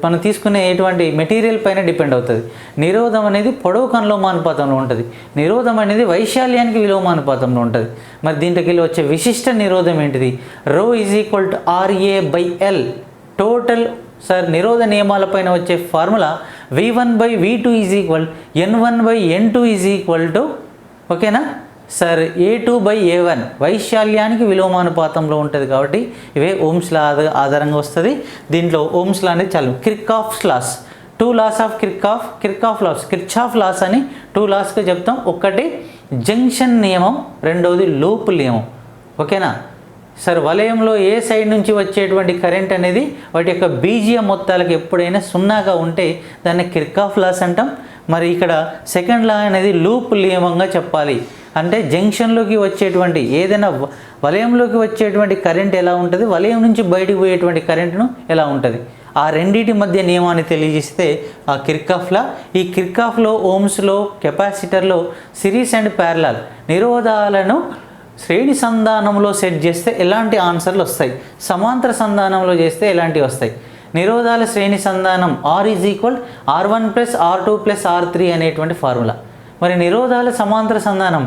మనం తీసుకునే ఎటువంటి మెటీరియల్ పైన డిపెండ్ అవుతుంది. నిరోధం అనేది పొడవుకు అనులోమానుపాతంలో ఉంటుంది. నిరోధం అనేది వైశాల్యానికి విలోమానుపాతంలో ఉంటుంది. మరి దీంట్లోకి వచ్చే విశిష్ట నిరోధం ఏంటిది, ρ = RA/L. టోటల్ సార్ నిరోధ నియమాలపైన వచ్చే ఫార్ములా V1/V2 = N1/N2 ఓకేనా సార్ A2/A1 వైశాల్యానికి విలోమానుపాతంలో ఉంటుంది. కాబట్టి ఇవే ఓమ్స్ లా ఆధారంగా వస్తుంది. దీంట్లో ఓమ్స్ లా అనేది చాలా Kirchhoff laws, 2 laws of Kirchhoff laws అని 2 లాస్గా చెప్తాం. ఒకటి జంక్షన్ నియమం, రెండవది లూప్ నియమం. ఓకేనా సార్, వలయంలో ఏ సైడ్ నుంచి వచ్చేటువంటి కరెంట్ అనేది వాటి యొక్క బీజీయం మొత్తాలకు ఎప్పుడైనా 0గా ఉంటే దాన్ని కిర్చాఫ్ లాస్ అంటాం. మరి ఇక్కడ సెకండ్ లా అనేది లూప్ నియమంగా చెప్పాలి. అంటే జంక్షన్లోకి వచ్చేటువంటి ఏదైనా వలయంలోకి వచ్చేటువంటి కరెంట్ ఎలా ఉంటుంది, వలయం నుంచి బయటకు పోయేటువంటి కరెంట్ను ఎలా ఉంటుంది, ఆ రెండింటి మధ్య నియమాన్ని తెలియజేస్తే ఆ కిర్చాఫ్ లా. ఈ కిర్చాఫ్లో ఓమ్స్లో కెపాసిటర్లో సిరీస్ అండ్ ప్యారలల్ నిరోధాలను శ్రేణి సంధానంలో సెట్ చేస్తే ఎలాంటి ఆన్సర్లు వస్తాయి, సమాంతర సంధానంలో చేస్తే ఎలాంటివి వస్తాయి. నిరోధాల శ్రేణి సంధానం R is equal R1 plus R2 plus R3 అనేటువంటి ఫార్ములా. మరి నిరోధాల సమాంతర సంధానం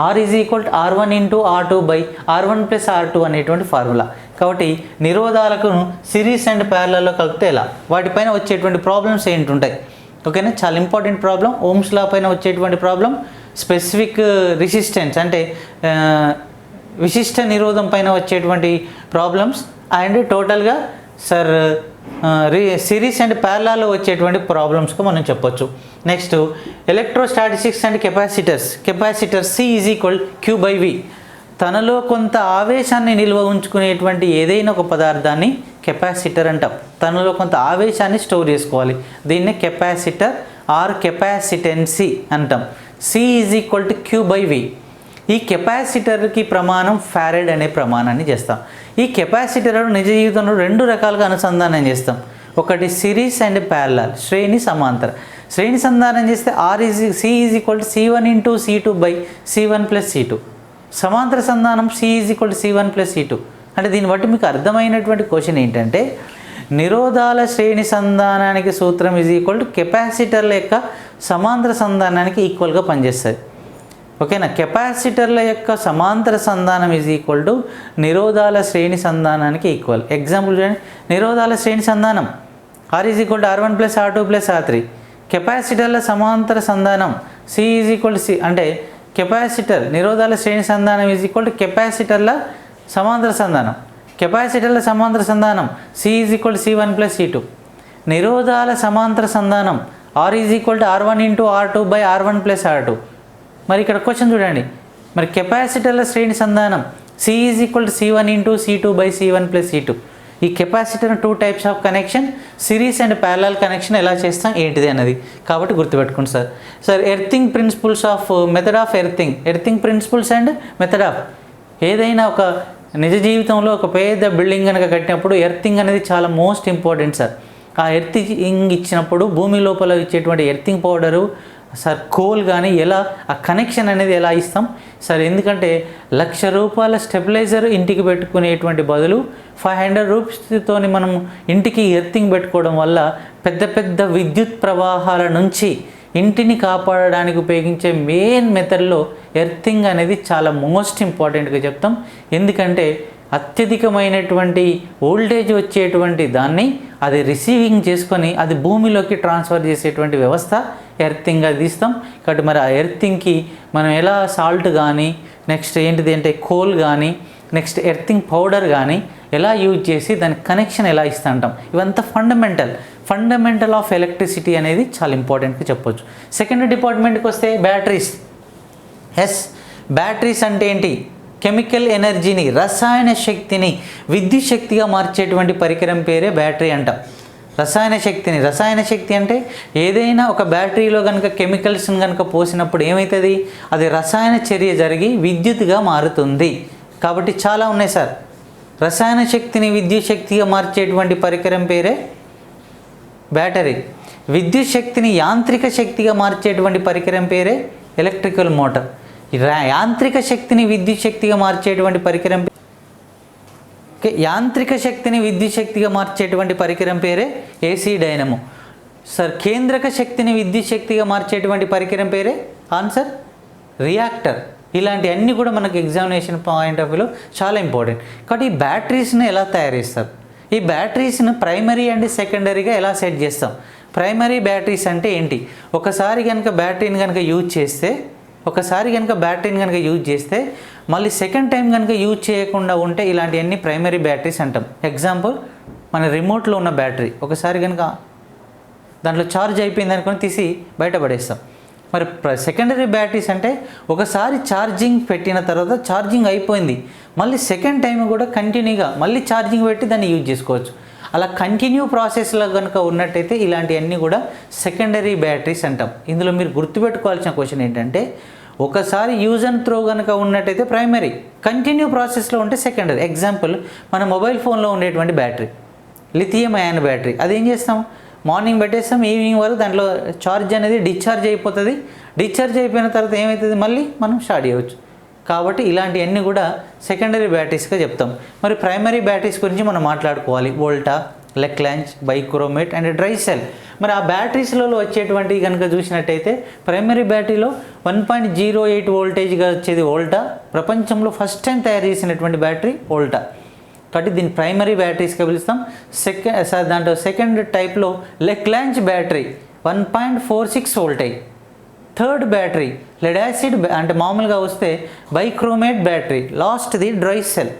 R is equal R1 into R2 by R1 plus R2 అనేటువంటి ఫార్ములా. కాబట్టి నిరోధాలకు సిరీస్ అండ్ ప్యారలల్లో కలిపితే ఎలా, వాటిపైన వచ్చేటువంటి ప్రాబ్లమ్స్ ఏంటి ఉంటాయి, ఓకేనా. చాలా ఇంపార్టెంట్ ప్రాబ్లం. ఓమ్స్ లా పైన వచ్చేటువంటి ప్రాబ్లం, స్పెసిఫిక్ రెసిస్టెన్స్ అంటే విశిష్ట నిరోధం పైన వచ్చేటువంటి ప్రాబ్లమ్స్, అండ్ టోటల్గా సిరీస్ అండ్ ప్యారలాల్లో వచ్చేటువంటి ప్రాబ్లమ్స్గా మనం చెప్పొచ్చు. Next electrostatistics and capacitor C is equal Q by V. తనలో కొంత ఆవేశాన్ని నిల్వ ఉంచుకునేటువంటి ఏదైనా ఒక పదార్థాన్ని కెపాసిటర్ అంటాం. తనలో కొంత ఆవేశాన్ని స్టోర్ చేసుకోవాలి, దీన్నే కెపాసిటర్ ఆర్ కెపాసిటెన్సీ అంటాం. C is equal to Q by V. ఈ కెపాసిటర్కి ప్రమాణం ఫారెడ్ అనే ప్రమాణాన్ని చేస్తాం. ఈ కెపాసిటర్ నిజ జీవితంలో రెండు రకాలుగా అనుసంధానం చేస్తాం. ఒకటి సిరీస్ అండ్ ప్యారలల్, శ్రేణి సమాంతర. శ్రేణి సంధానం చేస్తే C is equal to C1 into C2 by C1 plus C2. సమాంతర సంధానం C is equal to C1 plus C2. అంటే దీన్ని బట్టి మీకు అర్థమైనటువంటి క్వశ్చన్ ఏంటంటే, నిరోధాల శ్రేణి సంధానానికి సూత్రం ఈజ్ ఈక్వల్ టు కెపాసిటర్ల యొక్క సమాంతర సంధానానికి ఈక్వల్గా పనిచేస్తుంది, ఓకేనా. కెపాసిటర్ల యొక్క సమాంతర సంధానం ఈజ్ ఈక్వల్ టు నిరోధాల శ్రేణి సంధానానికి ఈక్వల్. ఎగ్జాంపుల్ చూడండి, నిరోధాల శ్రేణి సంధానం R is equal to R1 plus R2 plus R3. కెపాసిటర్ల సమాంతర సంధానం C is equal to C అంటే కెపాసిటర్ నిరోధాల శ్రేణి సంధానం ఈజ్ ఈక్వల్ టు కెపాసిటర్ల సమాంతర సంధానం. కెపాసిటర్ల సమాంతర సంధానం C is equal to C1 plus C2. నిరోధాల సమాంతర సంధానం R is equal to R1 into R2 by R1 plus R2. మరి ఇక్కడ క్వశ్చన్ చూడండి, మరి కెపాసిటర్ల శ్రేణి సంధానం C is equal to C1 into C2 by C1 plus C2. ఈ capacitor 2 types of connection, series and parallel connection ఎలా చేస్తాం ఏంటిది అన్నది. కాబట్టి గుర్తుపెట్టుకోండి sir. Earthing principles of method of earthing principles and method of. ఏదైనా ఒక నిజ జీవితంలో ఒక పెద్ద బిల్డింగ్ కనుక కట్టినప్పుడు ఎర్తింగ్ అనేది చాలా మోస్ట్ ఇంపార్టెంట్ సార్. ఆ ఎర్తింగ్ ఇచ్చినప్పుడు భూమి లోపల ఇచ్చేటువంటి ఎర్తింగ్ పౌడరు కోల్ కానీ ఎలా ఆ కనెక్షన్ అనేది ఎలా ఇస్తాం సార్. ఎందుకంటే ₹1,00,000 స్టెబిలైజర్ ఇంటికి పెట్టుకునేటువంటి బదులు 500 రూపీస్తో మనం ఇంటికి ఎర్తింగ్ పెట్టుకోవడం వల్ల పెద్ద పెద్ద విద్యుత్ ప్రవాహాల నుంచి ఇంటిని కాపాడడానికి ఉపయోగించే మెయిన్ మెథడ్లో ఎర్తింగ్ అనేది చాలా మోస్ట్ ఇంపార్టెంట్గా చెప్తాం. ఎందుకంటే అత్యధికమైనటువంటి వోల్టేజ్ వచ్చేటువంటి దాన్ని అది రిసీవింగ్ చేసుకొని అది భూమిలోకి ట్రాన్స్ఫర్ చేసేటువంటి వ్యవస్థ ఎర్తింగ్గా తీస్తాం. కాబట్టి మరి ఆ ఎర్తింగ్కి మనం ఎలా సాల్ట్ కానీ, నెక్స్ట్ ఏంటిది అంటే కోల్ కానీ, నెక్స్ట్ ఎర్తింగ్ పౌడర్ కానీ ఎలా యూజ్ చేసి దాని కనెక్షన్ ఎలా ఇస్తా అంటాం. ఇవంతా ఫండమెంటల్ ఆఫ్ ఎలక్ట్రిసిటీ అనేది చాలా ఇంపార్టెంట్గా చెప్పొచ్చు. సెకండ్ డిపార్ట్మెంట్కి వస్తే బ్యాటరీస్ అంటే ఏంటి, కెమికల్ ఎనర్జీని, రసాయన శక్తిని విద్యుత్ శక్తిగా మార్చేటువంటి పరికరం పేరే బ్యాటరీ అంటాం. రసాయన శక్తి అంటే ఏదైనా ఒక బ్యాటరీలో కనుక కెమికల్స్ని కనుక పోసినప్పుడు ఏమవుతుంది, అది రసాయన చర్య జరిగి విద్యుత్గా మారుతుంది. కాబట్టి చాలా ఉన్నాయి సార్. రసాయన శక్తిని విద్యుత్ శక్తిగా మార్చేటువంటి పరికరం పేరే బ్యాటరీ. విద్యుత్ శక్తిని యాంత్రిక శక్తిగా మార్చేటువంటి పరికరం పేరే ఎలక్ట్రికల్ మోటార్. యాంత్రిక శక్తిని విద్యుత్ శక్తిగా మార్చేటువంటి పరికరం పేరే ఏసీ డైనమో సార్. కేంద్రక శక్తిని విద్యుత్ శక్తిగా మార్చేటువంటి పరికరం పేరే ఆన్సర్ రియాక్టర్. ఇలాంటి అన్నీ కూడా మనకు ఎగ్జామినేషన్ పాయింట్ ఆఫ్ వ్యూలో చాలా ఇంపార్టెంట్. కాబట్టి ఈ బ్యాటరీస్ని ఎలా తయారు చేస్తారు, ఈ బ్యాటరీస్ని ప్రైమరీ అండ్ సెకండరీగా ఎలా సెట్ చేస్తాం. ప్రైమరీ బ్యాటరీస్ అంటే ఏంటి, ఒకసారి కనుక బ్యాటరీని కనుక యూజ్ చేస్తే మళ్ళీ సెకండ్ టైం కనుక యూజ్ చేయకుండా ఉంటే ఇలాంటివన్నీ ప్రైమరీ బ్యాటరీస్ అంటాం. ఎగ్జాంపుల్, మన రిమోట్లో ఉన్న బ్యాటరీ ఒకసారి కనుక దాంట్లో ఛార్జ్ అయిపోయింది అనుకొని తీసి బయటపడేస్తాం. మరి సెకండరీ బ్యాటరీస్ అంటే ఒకసారి ఛార్జింగ్ పెట్టిన తర్వాత ఛార్జింగ్ అయిపోయింది, మళ్ళీ సెకండ్ టైం కూడా కంటిన్యూగా మళ్ళీ ఛార్జింగ్ పెట్టి దాన్ని యూజ్ చేసుకోవచ్చు. అలా కంటిన్యూ ప్రాసెస్లో కనుక ఉన్నట్టయితే ఇలాంటివన్నీ కూడా సెకండరీ బ్యాటరీస్ అంటాం. ఇందులో మీరు గుర్తుపెట్టుకోవాల్సిన క్వశ్చన్ ఏంటంటే, ఒకసారి యూజ్ అండ్ త్రో కనుక ఉన్నట్టయితే ప్రైమరీ, కంటిన్యూ ప్రాసెస్లో ఉంటే సెకండరీ. ఎగ్జాంపుల్, మన మొబైల్ ఫోన్లో ఉండేటువంటి బ్యాటరీ లిథియం అయాన్ బ్యాటరీ, అదేం చేస్తాం, మార్నింగ్ పెట్టేస్తాం, ఈవినింగ్ వరకు దాంట్లో ఛార్జ్ అనేది డిశ్చార్జ్ అయిపోతుంది. డిశ్చార్జ్ అయిపోయిన తర్వాత ఏమవుతుంది, మళ్ళీ మనం స్టార్ట్ చేయవచ్చు. కాబట్టి ఇలాంటివన్నీ కూడా సెకండరీ బ్యాటరీస్గా చెప్తాం. మరి ప్రైమరీ బ్యాటరీస్ గురించి మనం మాట్లాడుకోవాలి. Volta, Leclanche, bichromate and dry cell. మరి ఆ బ్యాటరీస్లలో వచ్చేటువంటి కనుక చూసినట్టయితే ప్రైమరీ బ్యాటరీలో 1.08 వోల్టేజ్గా వచ్చేది వోల్టా. ప్రపంచంలో ఫస్ట్ టైం తయారు చేసినటువంటి బ్యాటరీ వోల్టా, కాబట్టి దీన్ని ప్రైమరీ బ్యాటరీస్గా పిలుస్తాం. దాంట్లో సెకండ్ టైప్లో Leclanche battery 1.46 voltage. Third battery lead acid అంటే మామూలుగా వస్తే బైక్రోమేట్ బ్యాటరీ. లాస్ట్ది డ్రై సెల్.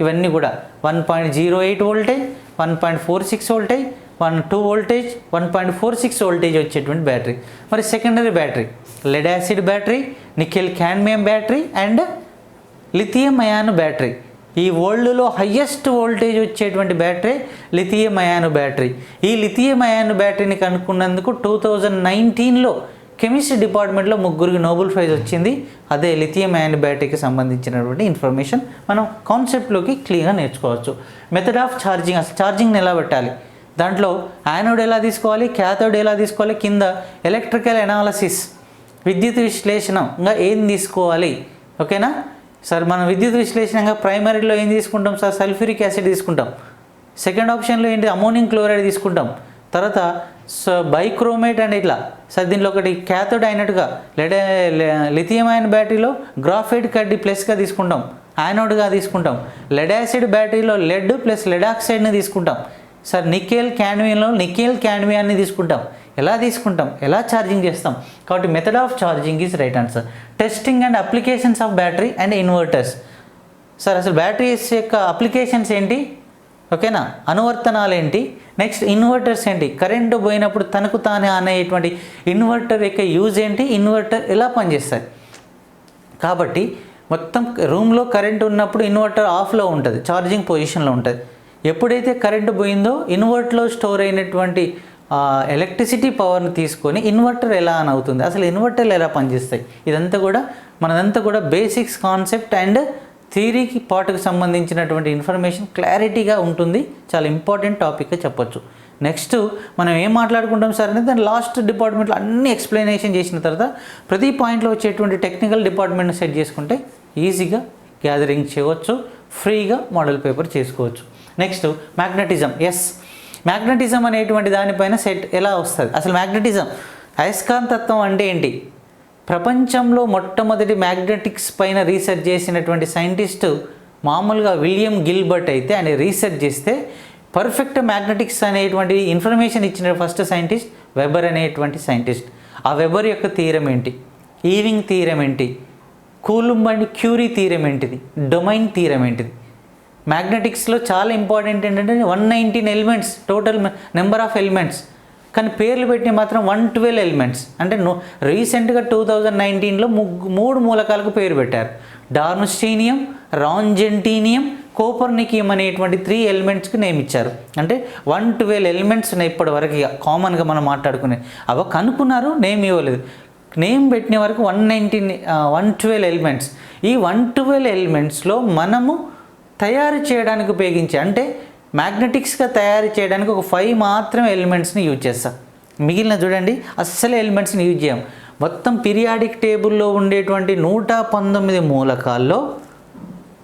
ఇవన్నీ కూడా 1.08 వోల్టేజ్, 1.46 వోల్టేజ్, 2 వోల్టేజ్, 1.46 వోల్టేజ్ వచ్చేటువంటి బ్యాటరీ. మరి secondary battery lead acid battery, nickel cadmium battery and lithium ion battery. ఈ వరల్డ్లో హయ్యెస్ట్ వోల్టేజ్ వచ్చేటువంటి బ్యాటరీ లిథియం అయాన్ బ్యాటరీ. ఈ లిథియం అయాన్ బ్యాటరీని కనుక్కున్నందుకు 2019లో కెమిస్ట్రీ డిపార్ట్మెంట్లో 3 నోబెల్ ప్రైజ్ వచ్చింది. అదే లిథియం అయాన్ బ్యాటరీకి సంబంధించినటువంటి ఇన్ఫర్మేషన్ మనం కాన్సెప్ట్లోకి క్లియర్గా నేర్చుకోవచ్చు. మెథడ్ ఆఫ్ ఛార్జింగ్, అసలు ఛార్జింగ్ని ఎలా పెట్టాలి, దాంట్లో యానోడ్ ఎలా తీసుకోవాలి, క్యాథోడ్ ఎలా తీసుకోవాలి, కింద ఎలక్ట్రికల్ అనాలసిస్ విద్యుత్ విశ్లేషణంగా ఏం తీసుకోవాలి. ఓకేనా సార్, మనం విద్యుత్ విశ్లేషణంగా ప్రైమరీలో ఏం తీసుకుంటాం సార్, సల్ఫ్యూరిక్ యాసిడ్ తీసుకుంటాం. సెకండ్ ఆప్షన్లో ఏంటి, అమోనియం క్లోరైడ్ తీసుకుంటాం. తర్వాత బైక్రోమేట్ అండ్ ఇట్లా సార్ దీనిలో ఒకటి క్యాథోడ్ అయినట్టుగా లిథియం అయాన్ బ్యాటరీలో గ్రాఫైట్ కడ్డీ ప్లస్గా తీసుకుంటాం, యానోడ్గా తీసుకుంటాం. లెడ్ యాసిడ్ బ్యాటరీలో లెడ్ ప్లస్ లెడ్ ఆక్సైడ్ని తీసుకుంటాం. సార్ నికెల్ క్యాడ్మియంలో నికెల్ క్యాడ్మియాన్ని తీసుకుంటాం. ఎలా తీసుకుంటాం, ఎలా ఛార్జింగ్ చేస్తాం. కాబట్టి method of charging is right answer. Testing and applications of battery and inverters. Sir అసలు బ్యాటరీస్ యొక్క అప్లికేషన్స్ ఏంటి, ఓకేనా, అనువర్తనాలు ఏంటి, నెక్స్ట్ ఇన్వర్టర్స్ ఏంటి, కరెంటు పోయినప్పుడు తనకు తానే అనేటువంటి ఇన్వర్టర్ యొక్క యూజ్ ఏంటి, ఇన్వర్టర్ ఎలా పనిచేస్తుంది. కాబట్టి మొత్తం రూమ్లో కరెంటు ఉన్నప్పుడు ఇన్వర్టర్ ఆఫ్లో ఉంటుంది, ఛార్జింగ్ పొజిషన్లో ఉంటుంది. ఎప్పుడైతే కరెంటు పోయిందో ఇన్వర్టర్లో స్టోర్ అయినటువంటి ఎలక్ట్రిసిటీ పవర్ని తీసుకొని ఇన్వర్టర్ ఎలా అని అవుతుంది, అసలు ఇన్వర్టర్లు ఎలా పనిచేస్తాయి, మనదంతా కూడా బేసిక్స్ కాన్సెప్ట్ అండ్ థియరీకి పార్ట్కి సంబంధించినటువంటి ఇన్ఫర్మేషన్ క్లారిటీగా ఉంటుంది. చాలా ఇంపార్టెంట్ టాపిక్గా చెప్పొచ్చు. నెక్స్ట్ మనం ఏం మాట్లాడుకుంటాం సార్ అంటే దాని లాస్ట్ డిపార్ట్మెంట్లో అన్ని ఎక్స్ప్లెనేషన్ చేసిన తర్వాత ప్రతి పాయింట్లో వచ్చేటువంటి టెక్నికల్ డిపార్ట్మెంట్ని సెట్ చేసుకుంటే ఈజీగా గ్యాదరింగ్ చేయవచ్చు, ఫ్రీగా మోడల్ పేపర్ చేసుకోవచ్చు. Next magnetism. మ్యాగ్నెటిజం అనేటువంటి దానిపైన సెట్ ఎలా వస్తుంది, అసలు మ్యాగ్నెటిజం అయస్కాంతత్వం అంటే ఏంటి. ప్రపంచంలో మొట్టమొదటి మ్యాగ్నెటిక్స్ పైన రీసెర్చ్ చేసినటువంటి సైంటిస్టు మామూలుగా విలియం గిల్బర్ట్ అయితే ఆయన రీసెర్చ్ చేస్తే పర్ఫెక్ట్ మ్యాగ్నెటిక్స్ అనేటువంటి ఇన్ఫర్మేషన్ ఇచ్చిన ఫస్ట్ సైంటిస్ట్ వెబర్ అనేటువంటి సైంటిస్ట్. ఆ వెబర్ యొక్క థీరం ఏంటి, ఈవింగ్ థీరం ఏంటి, కూలుంబ్ అండ్ క్యూరీ థీరం ఏంటిది, డొమైన్ థీరం ఏంటిది. మ్యాగ్నెటిక్స్లో చాలా ఇంపార్టెంట్ ఏంటంటే 119 elements total number of elements, కానీ పేర్లు పెట్టిన మాత్రం 112 ఎలిమెంట్స్. అంటే రీసెంట్గా 2019లో 3 మూలకాలకు పేరు పెట్టారు. డార్మ్స్టీనియం, రాంజెంటీనియం, కోపర్నికియం అనేటువంటి 3 ఎలిమెంట్స్కి నేమ్ ఇచ్చారు. అంటే 112 ఎలిమెంట్స్ ఉన్నాయి ఇప్పటి వరకు కామన్గా మనం మాట్లాడుకునే. అవి కనుక్కున్నారు, నేమ్ ఇవ్వలేదు. నేమ్ పెట్టిన వరకు 112 ఎలిమెంట్స్. ఈ 112 ఎలిమెంట్స్లో మనము తయారు చేయడానికి ఉపయోగించే అంటే మ్యాగ్నెటిక్స్గా తయారు చేయడానికి ఒక 5 మాత్రమే ఎలిమెంట్స్ని యూజ్ చేస్తాం. మిగిలిన చూడండి అస్సలు ఎలిమెంట్స్ని యూజ్ చేయం. మొత్తం పీరియాడిక్ టేబుల్లో ఉండేటువంటి 119 మూలకాల్లో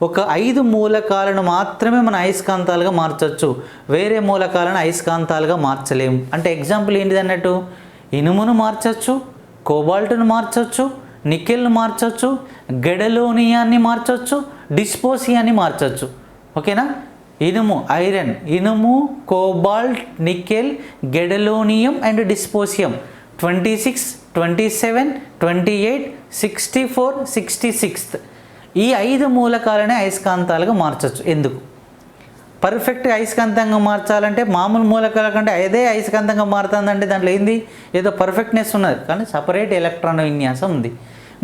ఒక 5 మూలకాలను మాత్రమే మన అయస్కాంతాలుగా మార్చవచ్చు, వేరే మూలకాలను అయస్కాంతాలుగా మార్చలేము. అంటే ఎగ్జాంపుల్ ఏంటిది అన్నట్టు, ఇనుమును మార్చవచ్చు, కోబాల్ట్ను మార్చవచ్చు, నికెల్ను మార్చవచ్చు, గెడలోనియాన్ని మార్చవచ్చు, డిస్పోసియాన్ని మార్చవచ్చు. ఓకేనా, ఇనుము, కోబాల్ట్, నికెల్, గెడలోనియం అండ్ డిస్పోసియం 26, 27, 28, 64, 66 ఈ 5 మూలకాలనే అయస్కాంతాలుగా మార్చవచ్చు. ఎందుకు పర్ఫెక్ట్ అయస్కాంతంగా మార్చాలంటే మామూలు మూలకాల కంటే అదే అయస్కాంతంగా మారుతుందంటే దాంట్లో ఏంది, ఏదో పర్ఫెక్ట్నెస్ ఉన్నది, కానీ సపరేట్ ఎలక్ట్రాన్ విన్యాసం ఉంది.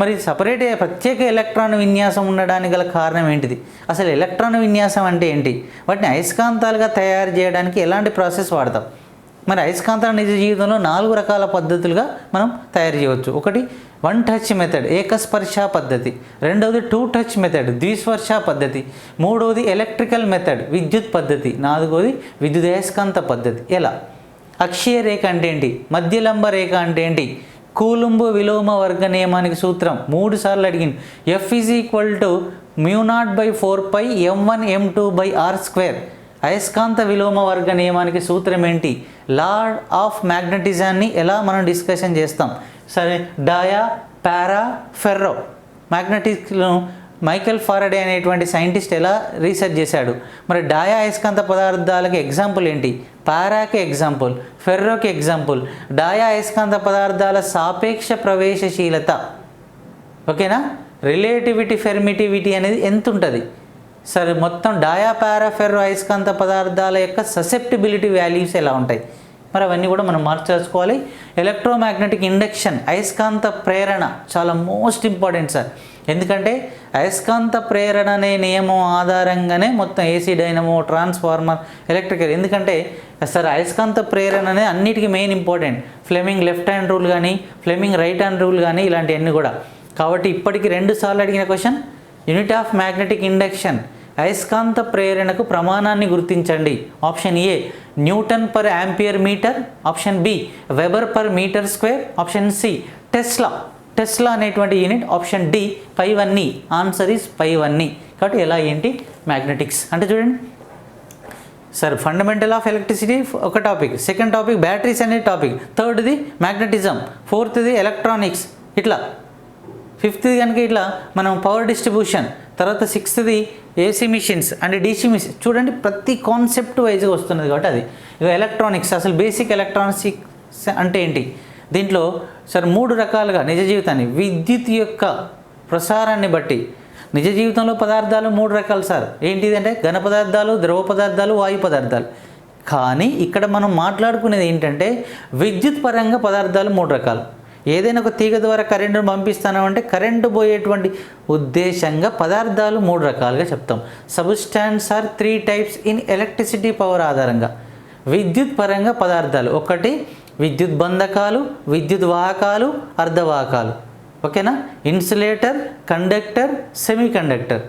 మరి సపరేట్ ప్రత్యేక ఎలక్ట్రాన్ విన్యాసం ఉండడానికి గల కారణం ఏంటిది, అసలు ఎలక్ట్రాన్ విన్యాసం అంటే ఏంటి, వాటిని అయస్కాంతాలుగా తయారు చేయడానికి ఎలాంటి ప్రాసెస్ వాడతాం. మరి అయస్కాంతాల నిజ జీవితంలో 4 రకాల పద్ధతులుగా మనం తయారు చేయవచ్చు. ఒకటి 1 టచ్ మెథడ్, ఏకస్పర్శ పద్ధతి. రెండవది 2 టచ్ మెథడ్, ద్విస్పర్శ పద్ధతి. మూడవది ఎలక్ట్రికల్ మెథడ్, విద్యుత్ పద్ధతి. నాలుగవది విద్యుదయస్కాంత పద్ధతి. ఎలా, అక్షీయ రేఖ అంటే ఏంటి, మధ్యలంబ రేఖ అంటే ఏంటి, కూలుంబ్ విలోమ వర్గ నియమానికి సూత్రం 3 సార్లు అడిగింది. F = μ0/4π m1 m2/r². అయస్కాంత విలోమ వర్గ నియమానికి సూత్రం ఏంటి? లా ఆఫ్ మ్యాగ్నెటిజాన్ని ఎలా మనం డిస్కషన్ చేస్తాం? సరే, డయా, పారా, ఫెర్రో మ్యాగ్నెటిక్ను మైకెల్ ఫారడే అనేటువంటి సైంటిస్ట్ ఎలా రీసెర్చ్ చేశాడు? మరి డయా అయస్కాంత పదార్థాలకి ఎగ్జాంపుల్ ఏంటి? పారాకి ఎగ్జాంపుల్, ఫెర్రోకి ఎగ్జాంపుల్. డయా అయస్కాంత పదార్థాల సాపేక్ష ప్రవేశశీలత, ఓకేనా, రిలేటివిటీ ఫెర్మిటివిటీ అనేది ఎంత ఉంటుంది? సరే, మొత్తం డయా, పారా, ఫెర్రో అయస్కాంత పదార్థాల యొక్క ససెప్టిబిలిటీ వాల్యూస్ ఎలా ఉంటాయి? మరి అవన్నీ కూడా మనం మార్చేసుకోవాలి. ఎలక్ట్రోమాగ్నెటిక్ ఇండక్షన్, అయస్కాంత ప్రేరణ చాలా మోస్ట్ ఇంపార్టెంట్ సార్. ఎందుకంటే అయస్కాంత ప్రేరణ అనే నియమం ఆధారంగానే మొత్తం ఏసీ డైనమో, ట్రాన్స్ఫార్మర్, ఎలక్ట్రికల్. ఎందుకంటే సార్ అయస్కాంత ప్రేరణ అనేది అన్నిటికీ main important. Fleming left hand rule కానీ, ఫ్లెమింగ్ రైట్ హ్యాండ్ రూల్ కానీ, ఇలాంటివన్నీ కూడా. కాబట్టి ఇప్పటికి 2 సార్లు అడిగిన question, unit of magnetic induction, అయస్కాంత ప్రేరణకు ప్రమాణాన్ని గుర్తించండి. Option A newton per ampere metre, option B weber per metre square, option C tesla అనేటువంటి యూనిట్, ఆప్షన్ డి పైవన్నీ. ఆన్సర్ ఈజ్ పైవన్నీ. కాబట్టి ఎలా ఏంటి మ్యాగ్నెటిక్స్ అంటే చూడండి సార్, ఫండమెంటల్ ఆఫ్ ఎలక్ట్రిసిటీ ఒక టాపిక్, సెకండ్ టాపిక్ బ్యాటరీస్ అనే టాపిక్, థర్డ్ది మ్యాగ్నెటిజం, ఫోర్త్ది ఎలక్ట్రానిక్స్, ఇట్లా ఫిఫ్త్ది కనుక ఇట్లా మనం పవర్ డిస్ట్రిబ్యూషన్, తర్వాత సిక్స్త్ది AC machines and DC machines. చూడండి ప్రతి కాన్సెప్ట్ వైజ్గా వస్తున్నది కాబట్టి అది. ఇక ఎలక్ట్రానిక్స్, అసలు బేసిక్ ఎలక్ట్రానిక్స్ అంటే ఏంటి? దీంట్లో సార్ 3 రకాలుగా నిజ జీవితాన్ని, విద్యుత్ యొక్క ప్రసారాన్ని బట్టి నిజ జీవితంలో పదార్థాలు 3 రకాలు సార్. ఏంటిది అంటే ఘన పదార్థాలు, ద్రవ పదార్థాలు, వాయు పదార్థాలు. కానీ ఇక్కడ మనం మాట్లాడుకునేది ఏంటంటే విద్యుత్ పరంగా పదార్థాలు 3 రకాలు. ఏదైనా ఒక తీగ ద్వారా కరెంటును పంపిస్తానంటే కరెంటు పోయేటువంటి ఉద్దేశంగా పదార్థాలు 3 రకాలుగా చెప్తాం. Substance are 3 types in electricity power ఆధారంగా. విద్యుత్ పరంగా పదార్థాలు, ఒకటి విద్యుత్ బంధకాలు, విద్యుత్ వాహకాలు, అర్ధవాహకాలు, ఓకేనా. ఇన్సులేటర్, కండక్టర్, సెమీ కండక్టర్,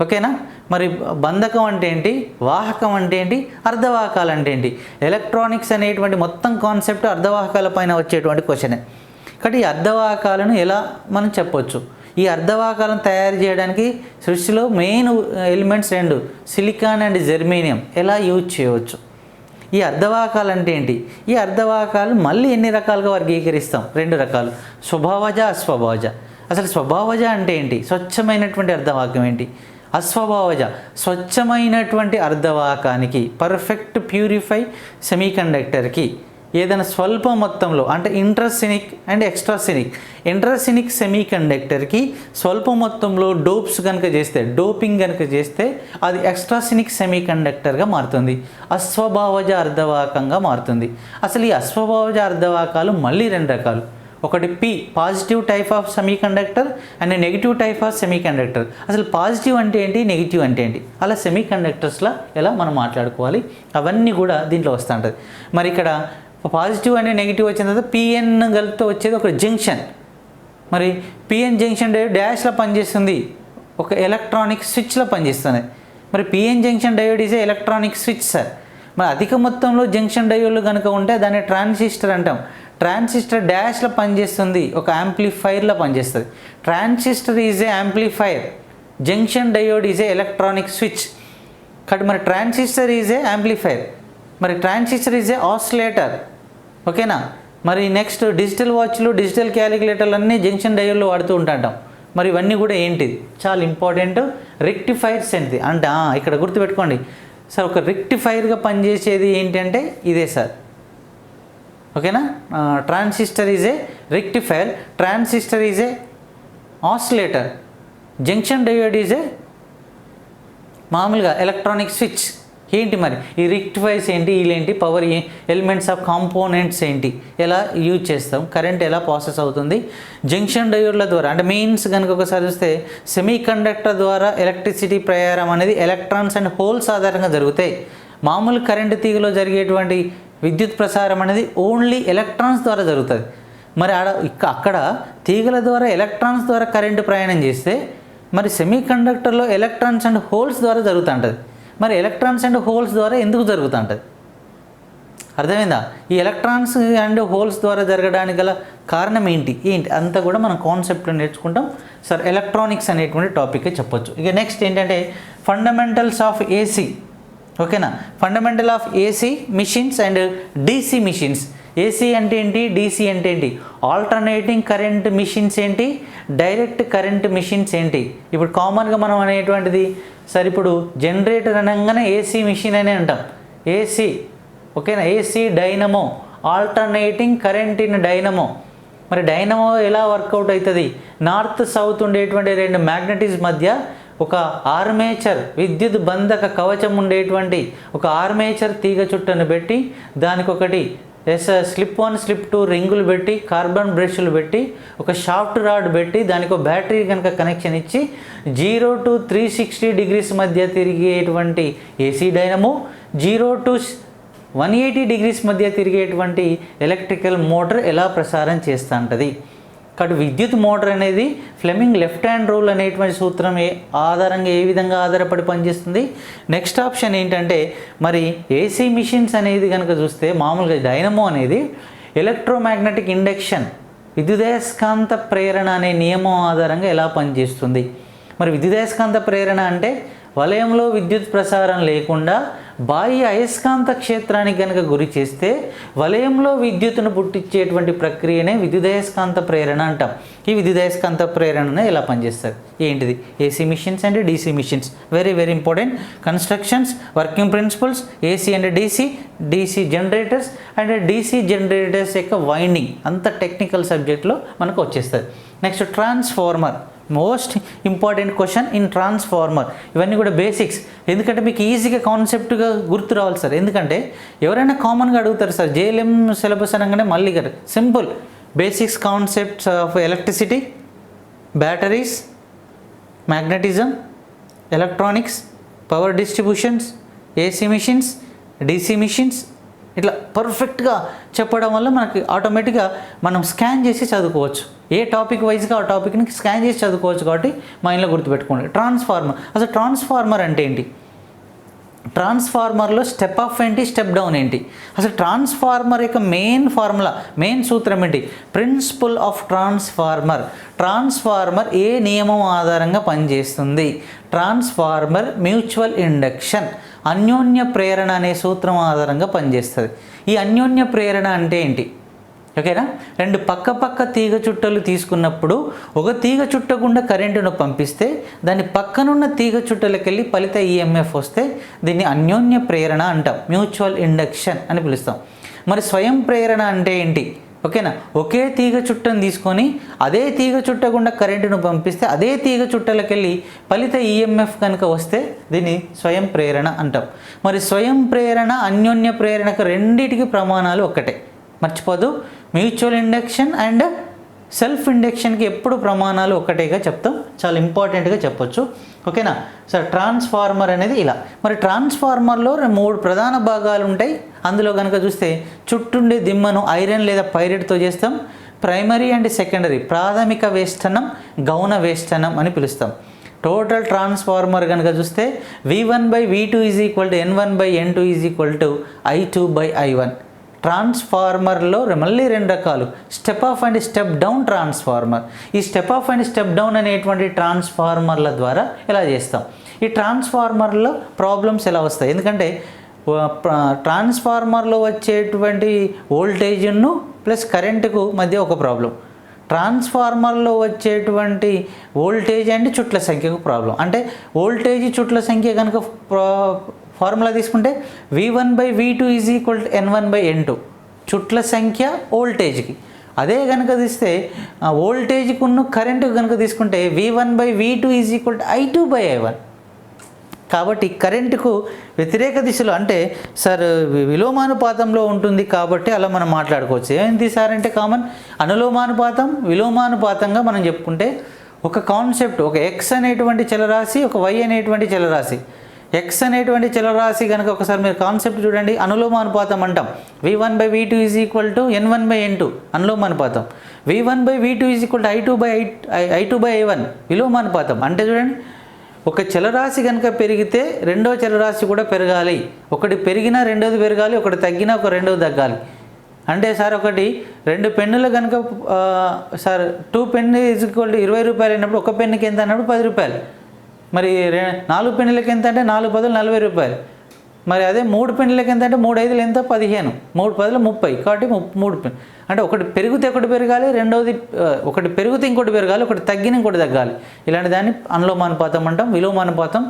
ఓకేనా. మరి బంధకం అంటే ఏంటి, వాహకం అంటే ఏంటి, అర్ధవాహకాలు అంటే ఏంటి? ఎలక్ట్రానిక్స్ అనేటువంటి మొత్తం కాన్సెప్ట్ అర్ధవాహకాల పైన వచ్చేటువంటి క్వశ్చనే. కాబట్టి ఈ అర్ధవాహకాలను ఎలా మనం చెప్పొచ్చు? ఈ అర్ధవాహకాలను తయారు చేయడానికి సృష్టిలో main elements 2, silicon and germanium. ఎలా యూజ్ చేయవచ్చు? ఈ అర్ధవాహకాలు అంటే ఏంటి? ఈ అర్ధవాహకాలు మళ్ళీ ఎన్ని రకాలుగా వర్గీకరిస్తాం? 2 రకాలు, స్వభావజ, అస్వభావజ. అసలు స్వభావజ అంటే ఏంటి? స్వచ్ఛమైనటువంటి అర్ధవాహకం ఏంటి? అస్వభావజ స్వచ్ఛమైనటువంటి అర్ధవాహకానికి, పర్ఫెక్ట్ ప్యూరిఫై సెమీకండక్టర్కి ఏదైనా స్వల్ప మొత్తంలో అంటే ఇంట్రాసినిక్ అండ్ ఎక్స్ట్రాసినిక్. ఇంట్రాసినిక్ సెమీ కండక్టర్కి స్వల్ప మొత్తంలో డోప్స్ కనుక చేస్తే, డోపింగ్ కనుక చేస్తే అది ఎక్స్ట్రాసినిక్ సెమీ కండక్టర్గా మారుతుంది, అస్వభావజ అర్ధవాహకంగా మారుతుంది. అసలు ఈ అస్వభావజ అర్ధవాహకాలు మళ్ళీ 2 రకాలు. ఒకటి P, positive type of semiconductor and negative type of semi conductor. అసలు పాజిటివ్ అంటే ఏంటి, నెగిటివ్ అంటే ఏంటి, అలా సెమీ కండక్టర్స్లో ఎలా మనం మాట్లాడుకోవాలి, అవన్నీ కూడా దీంట్లో వస్తూ ఉంటుంది. మరి ఇక్కడ పాజిటివ్ అండ్ నెగిటివ్ వచ్చిన తర్వాత పిఎన్ కలిపితే వచ్చేది ఒక జంక్షన్. మరి పిఎన్ జంక్షన్ డయోడ్ డాష్లో పనిచేస్తుంది, ఒక ఎలక్ట్రానిక్ స్విచ్లో పనిచేస్తుంది. మరి PN junction diode is electronic switch sir. మరి అధిక మొత్తంలో జంక్షన్ డయోడ్లు కనుక ఉంటే దాన్ని ట్రాన్సిస్టర్ అంటాం. ట్రాన్సిస్టర్ డాష్లో పనిచేస్తుంది, ఒక యాంప్లిఫైర్లో పనిచేస్తుంది. Transistor is a amplifier, junction diode is a electronic switch. కాబట్టి మరి ట్రాన్సిస్టర్ ఈజ్ ఏ యాంప్లిఫైర్, మరి ట్రాన్సిస్టర్ ఈజ్ ఏ ఆసిలేటర్, ఓకేనా. మరి నెక్స్ట్ డిజిటల్ వాచ్లు, డిజిటల్ క్యాలిక్యులేటర్లు అన్నీ జంక్షన్ డయోడ్లు వాడుతూ ఉంటాం. మరి ఇవన్నీ కూడా ఏంటిది, చాలా ఇంపార్టెంట్. రెక్టిఫైర్స్ ఏంటిది అంటే ఇక్కడ గుర్తుపెట్టుకోండి సార్, ఒక రెక్టిఫైర్గా పనిచేసేది ఏంటంటే ఇదే సార్, ఓకేనా. Transistor is a rectifier, transistor is a oscillator, junction diode is a మామూలుగా ఎలక్ట్రానిక్ స్విచ్. ఏంటి మరి ఈ రెక్టిఫైర్స్ ఏంటి, వీళ్ళేంటి, పవర్ ఎలిమెంట్స్ ఆఫ్ కాంపోనెంట్స్ ఏంటి, ఎలా యూజ్ చేస్తాం, కరెంట్ ఎలా ప్రాసెస్ అవుతుంది. జంక్షన్ డయోడ్ల ద్వారా అంటే మెయిన్స్ కనుక ఒకసారి చూస్తే సెమీ కండక్టర్ ద్వారా ఎలక్ట్రిసిటీ ప్రయాణం అనేది ఎలక్ట్రాన్స్ అండ్ హోల్స్ ఆధారంగా జరుగుతాయి. మామూలు కరెంటు తీగలో జరిగేటువంటి విద్యుత్ ప్రసారం అనేది ఓన్లీ ఎలక్ట్రాన్స్ ద్వారా జరుగుతుంది. మరి అక్కడ తీగల ద్వారా ఎలక్ట్రాన్స్ ద్వారా కరెంటు ప్రయాణం చేస్తే మరి సెమీ కండక్టర్లో ఎలక్ట్రాన్స్ అండ్ హోల్స్ ద్వారా జరుగుతూ ఉంటుంది. మరి ఎలక్ట్రాన్స్ అండ్ హోల్స్ ద్వారా ఎందుకు జరుగుతూ ఉంటుంది, అర్థమైందా? ఈ ఎలక్ట్రాన్స్ అండ్ హోల్స్ ద్వారా జరగడానికి గల కారణం ఏంటి అంతా కూడా మనం కాన్సెప్ట్లో నేర్చుకుంటాం సార్. ఎలక్ట్రానిక్స్ అనేటువంటి టాపిక్ చెప్పొచ్చు. ఇక నెక్స్ట్ ఏంటంటే ఫండమెంటల్స్ ఆఫ్ ఏసీ, ఓకేనా. Fundamental of AC machines and DC machines. AC అంటే ఏంటి, డీసీ అంటే ఏంటి, ఆల్టర్నేటింగ్ కరెంట్ మిషన్స్ ఏంటి, డైరెక్ట్ కరెంట్ మిషన్స్ ఏంటి. ఇప్పుడు కామన్గా మనం అనేటువంటిది సార్ ఇప్పుడు జనరేటర్ అనగానే ఏసీ మిషన్ అని అంటాం, ఏసీ. ఓకేనా. AC dynamo, alternating current in dynamo. మరి డైనమో ఎలా వర్కౌట్ అవుతుంది, నార్త్ సౌత్ ఉండేటువంటి రెండు మ్యాగ్నెటిక్స్ మధ్య ఒక ఆర్మేచర్ విద్యుత్ బంధక కవచం ఉండేటువంటి ఒక ఆర్మేచర్ తీగ చుట్టను పెట్టి దానికి ఒకటి స్లిప్ 1 స్లిప్ 2 రింగులు పెట్టి కార్బన్ బ్రష్లు పెట్టి ఒక షాఫ్ట్ రాడ్ పెట్టి దానికి ఒక బ్యాటరీ కనుక కనెక్షన్ ఇచ్చి 0 to 360 degrees మధ్య తిరిగేటువంటి ఏసీ డైనమో, 0 to 180 degrees మధ్య తిరిగేటువంటి ఎలక్ట్రికల్ మోటార్ ఎలా ప్రసారం చేస్తూ ఉంటుంది. కాబట్టి విద్యుత్ మోటార్ అనేది ఫ్లెమింగ్ లెఫ్ట్ హ్యాండ్ రూల్ అనేటువంటి సూత్రం ఆధారంగా ఏ విధంగా ఆధారపడి పనిచేస్తుంది. నెక్స్ట్ ఆప్షన్ ఏంటంటే మరి ఏసీ మిషన్స్ అనేది కనుక చూస్తే మామూలుగా డైనమో అనేది ఎలక్ట్రోమాగ్నెటిక్ ఇండక్షన్ విద్యుదయస్కాంత ప్రేరణ అనే నియమం ఆధారంగా ఎలా పనిచేస్తుంది. మరి విద్యుదయస్కాంత ప్రేరణ అంటే వలయంలో విద్యుత్ ప్రసారం లేకుండా బాహ్య అయస్కాంత క్షేత్రానికి కనుక గురి చేస్తే వలయంలో విద్యుత్తును పుట్టించేటువంటి ప్రక్రియనే విద్యుదయస్కాంత ప్రేరణ అంటాం. ఈ విద్యుదయస్కాంత ప్రేరణనే ఎలా పనిచేస్తుంది ఏంటిది, AC machines and DC machines. Very very important constructions, working principles, AC and DC generators and DC generators యొక్క వైండింగ్ అంత టెక్నికల్ సబ్జెక్ట్లో మనకు వచ్చేస్తుంది. Next transformer, most important question in transformer. ఇవన్నీ కూడా బేసిక్స్, ఎందుకంటే మీకు ఈజీగా కాన్సెప్ట్గా గుర్తు రావాలి సార్. ఎందుకంటే ఎవరైనా కామన్గా అడుగుతారు సార్ జేఎల్ఎం సిలబస్ అనగానే మళ్ళీ కదా simple basics concepts of electricity, batteries, magnetism, electronics, power distributions, AC machines, DC machines ఇట్లా పర్ఫెక్ట్గా చెప్పడం వల్ల మనకి ఆటోమేటిక్గా మనం స్కాన్ చేసి చదువుకోవచ్చు. ఏ టాపిక్ వైజ్గా ఆ టాపిక్ని స్కాన్ చేసి చదువుకోవచ్చు. కాబట్టి మైండ్లో గుర్తుపెట్టుకోండి. ట్రాన్స్ఫార్మర్, అసలు ట్రాన్స్ఫార్మర్ అంటే ఏంటి, ట్రాన్స్ఫార్మర్లో స్టెప్ అప్ ఏంటి, స్టెప్ డౌన్ ఏంటి, అసలు ట్రాన్స్ఫార్మర్ యొక్క మెయిన్ ఫార్ములా, మెయిన్ సూత్రం ఏంటి, principal of transformer. Transformer A నియమం ఆధారంగా పనిచేస్తుంది, ట్రాన్స్ఫార్మర్ మ్యూచువల్ ఇండక్షన్ అన్యోన్య ప్రేరణ అనే సూత్రం ఆధారంగా పనిచేస్తుంది. ఈ అన్యోన్య ప్రేరణ అంటే ఏంటి, ఓకేనా. రెండు పక్క తీగ చుట్టలు తీసుకున్నప్పుడు ఒక తీగ చుట్ట గుండా కరెంటును పంపిస్తే దాని పక్కనున్న తీగ చుట్టలకు వెళ్ళి ఫలిత ఈఎంఎఫ్ వస్తే దీన్ని అన్యోన్య ప్రేరణ అంటాం, మ్యూచువల్ ఇండక్షన్ అని పిలుస్తాం. మరి స్వయం ప్రేరణ అంటే ఏంటి, ఓకేనా. ఒకే తీగ చుట్టను తీసుకొని అదే తీగ చుట్ట గుండా కరెంటును పంపిస్తే అదే తీగ చుట్టలకు వెళ్ళి ఫలిత ఈఎంఎఫ్ కనుక వస్తే దీన్ని స్వయం ప్రేరణ అంటాం. మరి స్వయం ప్రేరణ అన్యోన్య ప్రేరణకు రెండింటికి ప్రమాణాలు ఒక్కటే, మర్చిపోదు. మ్యూచువల్ ఇండక్షన్ అండ్ సెల్ఫ్ ఇండక్షన్కి ఎప్పుడు ప్రమాణాలు ఒకటేగా చెప్తాం, చాలా ఇంపార్టెంట్గా చెప్పొచ్చు, ఓకేనా. సార్ ట్రాన్స్ఫార్మర్ అనేది ఇలా. మరి ట్రాన్స్ఫార్మర్లో 3 ప్రధాన భాగాలు ఉంటాయి. అందులో కనుక చూస్తే చుట్టుండే దిమ్మను ఐరన్ లేదా పైరెట్తో చేస్తాం. ప్రైమరీ అండ్ సెకండరీ, ప్రాథమిక వేష్టనం, గౌణ వేష్టనం అని పిలుస్తాం. టోటల్ ట్రాన్స్ఫార్మర్ కనుక చూస్తే V1/V2 = N1/N2 = I2/I1. ట్రాన్స్ఫార్మర్లో మళ్ళీ 2 రకాలు, step up and step down transformer. ఈ step up and step down అనేటువంటి ట్రాన్స్ఫార్మర్ల ద్వారా ఎలా చేస్తాం. ఈ ట్రాన్స్ఫార్మర్లో ప్రాబ్లమ్స్ ఎలా వస్తాయి, ఎందుకంటే ట్రాన్స్ఫార్మర్లో వచ్చేటువంటి వోల్టేజ్ను ప్లస్ కరెంటుకు మధ్య ఒక ప్రాబ్లం, ట్రాన్స్ఫార్మర్లో వచ్చేటువంటి వోల్టేజ్ అండ్ చుట్ల సంఖ్యకు ప్రాబ్లం. అంటే వోల్టేజ్ చుట్ల సంఖ్య కనుక ఫార్ములా తీసుకుంటే V1/V2 = N1/N2 చుట్ల సంఖ్య వోల్టేజ్కి. అదే కనుక తీస్తే వోల్టేజ్కి ఉన్న కరెంటు కనుక తీసుకుంటే V1/V2 = I2/I1. కాబట్టి కరెంటుకు వ్యతిరేక దిశలో అంటే సార్ విలోమానుపాతంలో ఉంటుంది కాబట్టి అలా మనం మాట్లాడుకోవచ్చు. ఏంటి సార్ అంటే కామన్ అనులోమానుపాతం విలోమానుపాతంగా మనం చెప్పుకుంటే ఒక కాన్సెప్ట్, ఒక X అనేటువంటి చలరాశి, ఒక Y అనేటువంటి చలరాశి. X అనేటువంటి చలరాశి కనుక ఒకసారి మీరు కాన్సెప్ట్ చూడండి, అనులోమానుపాతం అంటాం. V1/V2 = N1/N2 అనులోమానుపాతం. V1/V2 = I2/I1 విలోమానుపాతం. అంటే చూడండి, ఒక చలరాశి కనుక పెరిగితే రెండో చలరాశి కూడా పెరగాలి, ఒకటి పెరిగినా రెండోది పెరగాలి, ఒకటి తగ్గినా ఒక రెండోది తగ్గాలి. అంటే సార్ ఒకటి 2 పెన్నులు కనుక సార్ 2 పెన్ = 20 రూపాయలు అయినప్పుడు ఒక పెన్నుకి ఎంత అన్నప్పుడు 10 రూపాయలు. మరి 4 పెన్నులకి ఎంత అంటే 4 × 10 = 40 రూపాయలు. మరి అదే 3 పెన్నులకి ఎంత అంటే 3 5లు ఎంత 15, 3 10లు 30, కాబట్టి 3 పెన్ అంటే ఒకటి పెరిగితే ఒకటి పెరగాలి, రెండవది ఒకటి పెరిగితే ఇంకోటి పెరగాలి, ఒకటి తగ్గిన ఇంకోటి తగ్గాలి. ఇలాంటి దాన్ని అనులోమానుపాతం అంటాం. విలోమానుపాతం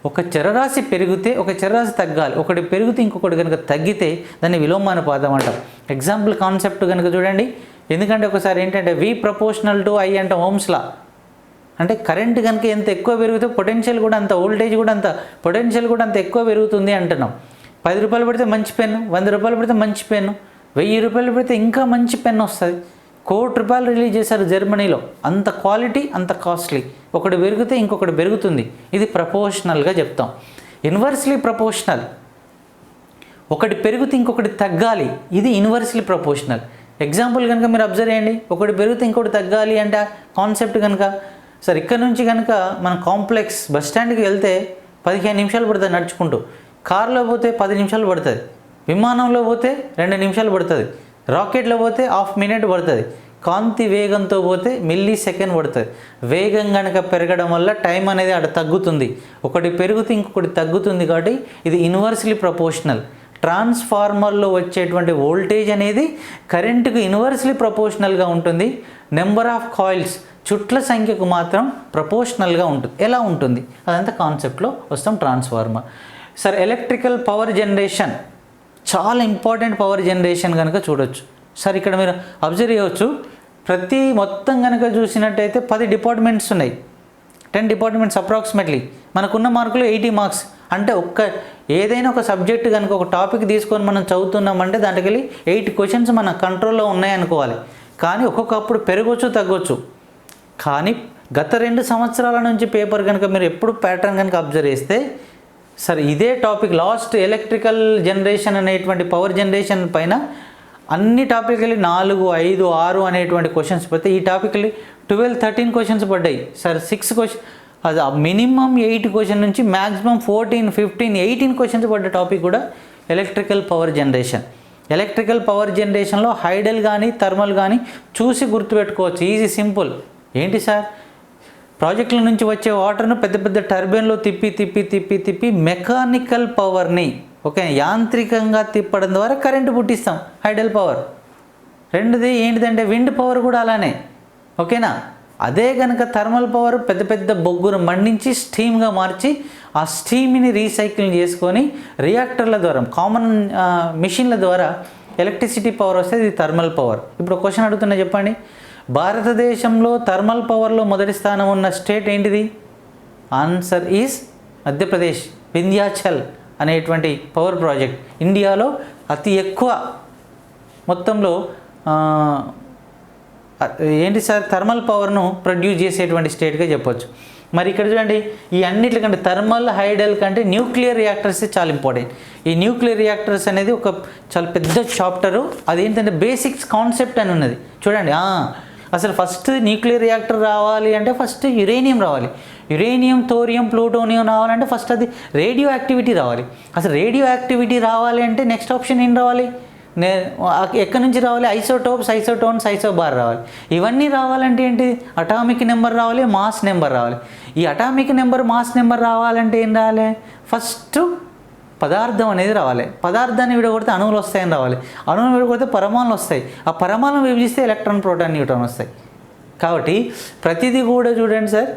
ఒక చరరాశి పెరిగితే ఒక చరరాశి తగ్గాలి, ఒకటి పెరిగితే ఇంకొకటి కనుక తగ్గితే దాన్ని విలోమానుపాతం అంటాం. ఎగ్జాంపుల్ కాన్సెప్ట్ కనుక చూడండి. ఎందుకంటే ఒకసారి ఏంటంటే V ప్రపోర్షనల్ టు I అంటాం ఓమ్స్లా. అంటే కరెంట్ కనుక ఎంత ఎక్కువ పెరిగితే పొటెన్షియల్ కూడా అంత, వోల్టేజ్ కూడా అంత, పొటెన్షియల్ కూడా అంత ఎక్కువ పెరుగుతుంది అంటున్నాం. 10 రూపాయలు పెడితే మంచి పెన్ను, 100 రూపాయలు పెడితే మంచి పెన్ను, 1000 రూపాయలు పెడితే ఇంకా మంచి పెన్ను వస్తుంది. ₹1,00,00,000 రిలీజ్ చేశారు జర్మనీలో. అంత క్వాలిటీ, అంత కాస్ట్లీ. ఒకటి పెరిగితే ఇంకొకటి పెరుగుతుంది. ఇది ప్రపోర్షనల్గా చెప్తాం. ఇన్వర్స్లీ ప్రపోర్షనల్, ఒకటి పెరిగితే ఇంకొకటి తగ్గాలి, ఇది ఇన్వర్స్లీ ప్రపోర్షనల్. ఎగ్జాంపుల్ కనుక మీరు అబ్జర్వ్ చేయండి. ఒకటి పెరిగితే ఇంకొకటి తగ్గాలి అంటే కాన్సెప్ట్ కనుక, సార్ ఇక్కడ నుంచి కనుక మన కాంప్లెక్స్ బస్ స్టాండ్కి వెళ్తే 15 నిమిషాలు పడుతుంది నడుచుకుంటూ, కారులో పోతే 10 నిమిషాలు పడుతుంది, విమానంలో పోతే 2 నిమిషాలు పడుతుంది, రాకెట్లో పోతే ½ మినిట్ పడుతుంది, కాంతి వేగంతో పోతే మిల్లీ సెకండ్ పడుతుంది. వేగం కనుక పెరగడం వల్ల టైం అనేది అక్కడ తగ్గుతుంది. ఒకటి పెరిగితే ఇంకొకటి తగ్గుతుంది. కాబట్టి ఇది ఇన్వర్స్లీ ప్రపోర్షనల్. ట్రాన్స్ఫార్మర్లో వచ్చేటువంటి వోల్టేజ్ అనేది కరెంటుకు ఇన్వర్స్లీ ప్రపోర్షనల్గా ఉంటుంది. నెంబర్ ఆఫ్ కాయిల్స్, చుట్ల సంఖ్యకు మాత్రం ప్రపోర్షనల్గా ఉంటుంది. ఎలా ఉంటుంది అదంతా కాన్సెప్ట్లో వస్తాం. Transformer. Sir electrical power generation చాలా ఇంపార్టెంట్. పవర్ జనరేషన్ కనుక చూడొచ్చు. సార్ ఇక్కడ మీరు అబ్జర్వ్ చేయవచ్చు. మొత్తం కనుక చూసినట్టయితే 10 డిపార్ట్మెంట్స్ ఉన్నాయి. 10 డిపార్ట్మెంట్స్ అప్రాక్సిమేట్లీ. మనకున్న మార్కులు 80 మార్క్స్. అంటే ఏదైనా ఒక సబ్జెక్ట్ కనుక ఒక టాపిక్ తీసుకొని మనం చదువుతున్నామంటే దాంట్లోకి వెళ్ళి 8 క్వశ్చన్స్ మన కంట్రోల్లో ఉన్నాయనుకోవాలి. కానీ ఒక్కొక్కప్పుడు పెరగవచ్చు, తగ్గొచ్చు. కానీ గత 2 సంవత్సరాల నుంచి పేపర్ కనుక మీరు ఎప్పుడు ప్యాటర్న్ కనుక అబ్జర్వ్ చేస్తే, సరే ఇదే టాపిక్ లాస్ట్ ఎలక్ట్రికల్ జనరేషన్ అనేటువంటి పవర్ జనరేషన్ పైన అన్ని టాపిక్ వెళ్ళి 4, 5, 6 అనేటువంటి క్వశ్చన్స్ పడితే ఈ టాపిక్ వెళ్ళి 12, 13 క్వశ్చన్స్ పడ్డాయి. సార్ 6 క్వశ్చన్, అది మినిమం 8 క్వశ్చన్ నుంచి మ్యాక్సిమం 14, 15, 18 క్వశ్చన్స్ పడ్డ టాపిక్ కూడా electrical power generation. Electrical power జనరేషన్లో హైడల్ కానీ థర్మల్ కానీ చూసి గుర్తుపెట్టుకోవచ్చు. Easy, simple. ఏంటి సార్, ప్రాజెక్టుల నుంచి వచ్చే వాటర్ను పెద్ద పెద్ద టర్బైన్లో తిప్పి మెకానికల్ పవర్ని యాంత్రికంగా తిప్పడం ద్వారా కరెంటు పుట్టిస్తాం, హైడల్ పవర్. రెండుది ఏంటిదంటే విండ్ పవర్ కూడా అలానే. ఓకేనా. అదే కనుక థర్మల్ పవర్ పెద్ద పెద్ద బొగ్గును మండించి స్టీమ్గా మార్చి ఆ స్టీమ్ని రీసైకిల్ చేసుకొని రియాక్టర్ల ద్వారా, కామన్ మిషన్ల ద్వారా ఎలక్ట్రిసిటీ పవర్ వస్తే ఇది థర్మల్ పవర్. ఇప్పుడు ఒక క్వశ్చన్ అడుగుతున్నా, చెప్పండి. భారతదేశంలో థర్మల్ పవర్లో మొదటి స్థానం ఉన్న స్టేట్ ఏంటిది? Answer is Madhya Pradesh. వింధ్యాచల్ అనేటువంటి పవర్ ప్రాజెక్ట్ ఇండియాలో అతి ఎక్కువ మొత్తంలో ఏంటి సార్ థర్మల్ పవర్ను ప్రొడ్యూస్ చేసేటువంటి స్టేట్గా చెప్పొచ్చు. మరి ఇక్కడ చూడండి, ఈ అన్నిటికంటే థర్మల్, హైడల్ కంటే న్యూక్లియర్ రియాక్టర్స్ చాలా ఇంపార్టెంట్. ఈ న్యూక్లియర్ రియాక్టర్స్ అనేది ఒక చాలా పెద్ద చాప్టరు. అదేంటంటే బేసిక్స్ కాన్సెప్ట్ అని ఉన్నది. చూడండి, అసలు ఫస్ట్ న్యూక్లియర్ రియాక్టర్ రావాలి అంటే ఫస్ట్ యురేనియం రావాలి. యురేనియం, థోరియం, ప్లూటోనియం రావాలంటే ఫస్ట్ అది రేడియో యాక్టివిటీ రావాలి. అసలు రేడియో యాక్టివిటీ రావాలి అంటే నెక్స్ట్ ఆప్షన్ ఏం రావాలి? ఎక్కడి నుంచి రావాలి? ఐసోటోప్స్, ఐసోటోన్స్, ఐసోబార్ రావాలి. ఇవన్నీ రావాలంటే ఏంటి? అటామిక్ నెంబర్ రావాలి, మాస్ నెంబర్ రావాలి. ఈ అటామిక్ నెంబర్, మాస్ నెంబర్ రావాలంటే ఏం రావాలి? ఫస్ట్ పదార్థం అనేది రావాలి. పదార్థాన్ని విడగొడితే అణువులు వస్తాయని రావాలి. అణువులు విడగొడితే పరమాణులు వస్తాయి. ఆ పరమాణులు విభజిస్తే ఎలక్ట్రాన్, ప్రోటాన్, న్యూట్రాన్ వస్తాయి. కాబట్టి ప్రతిదీ కూడా చూడండి సార్,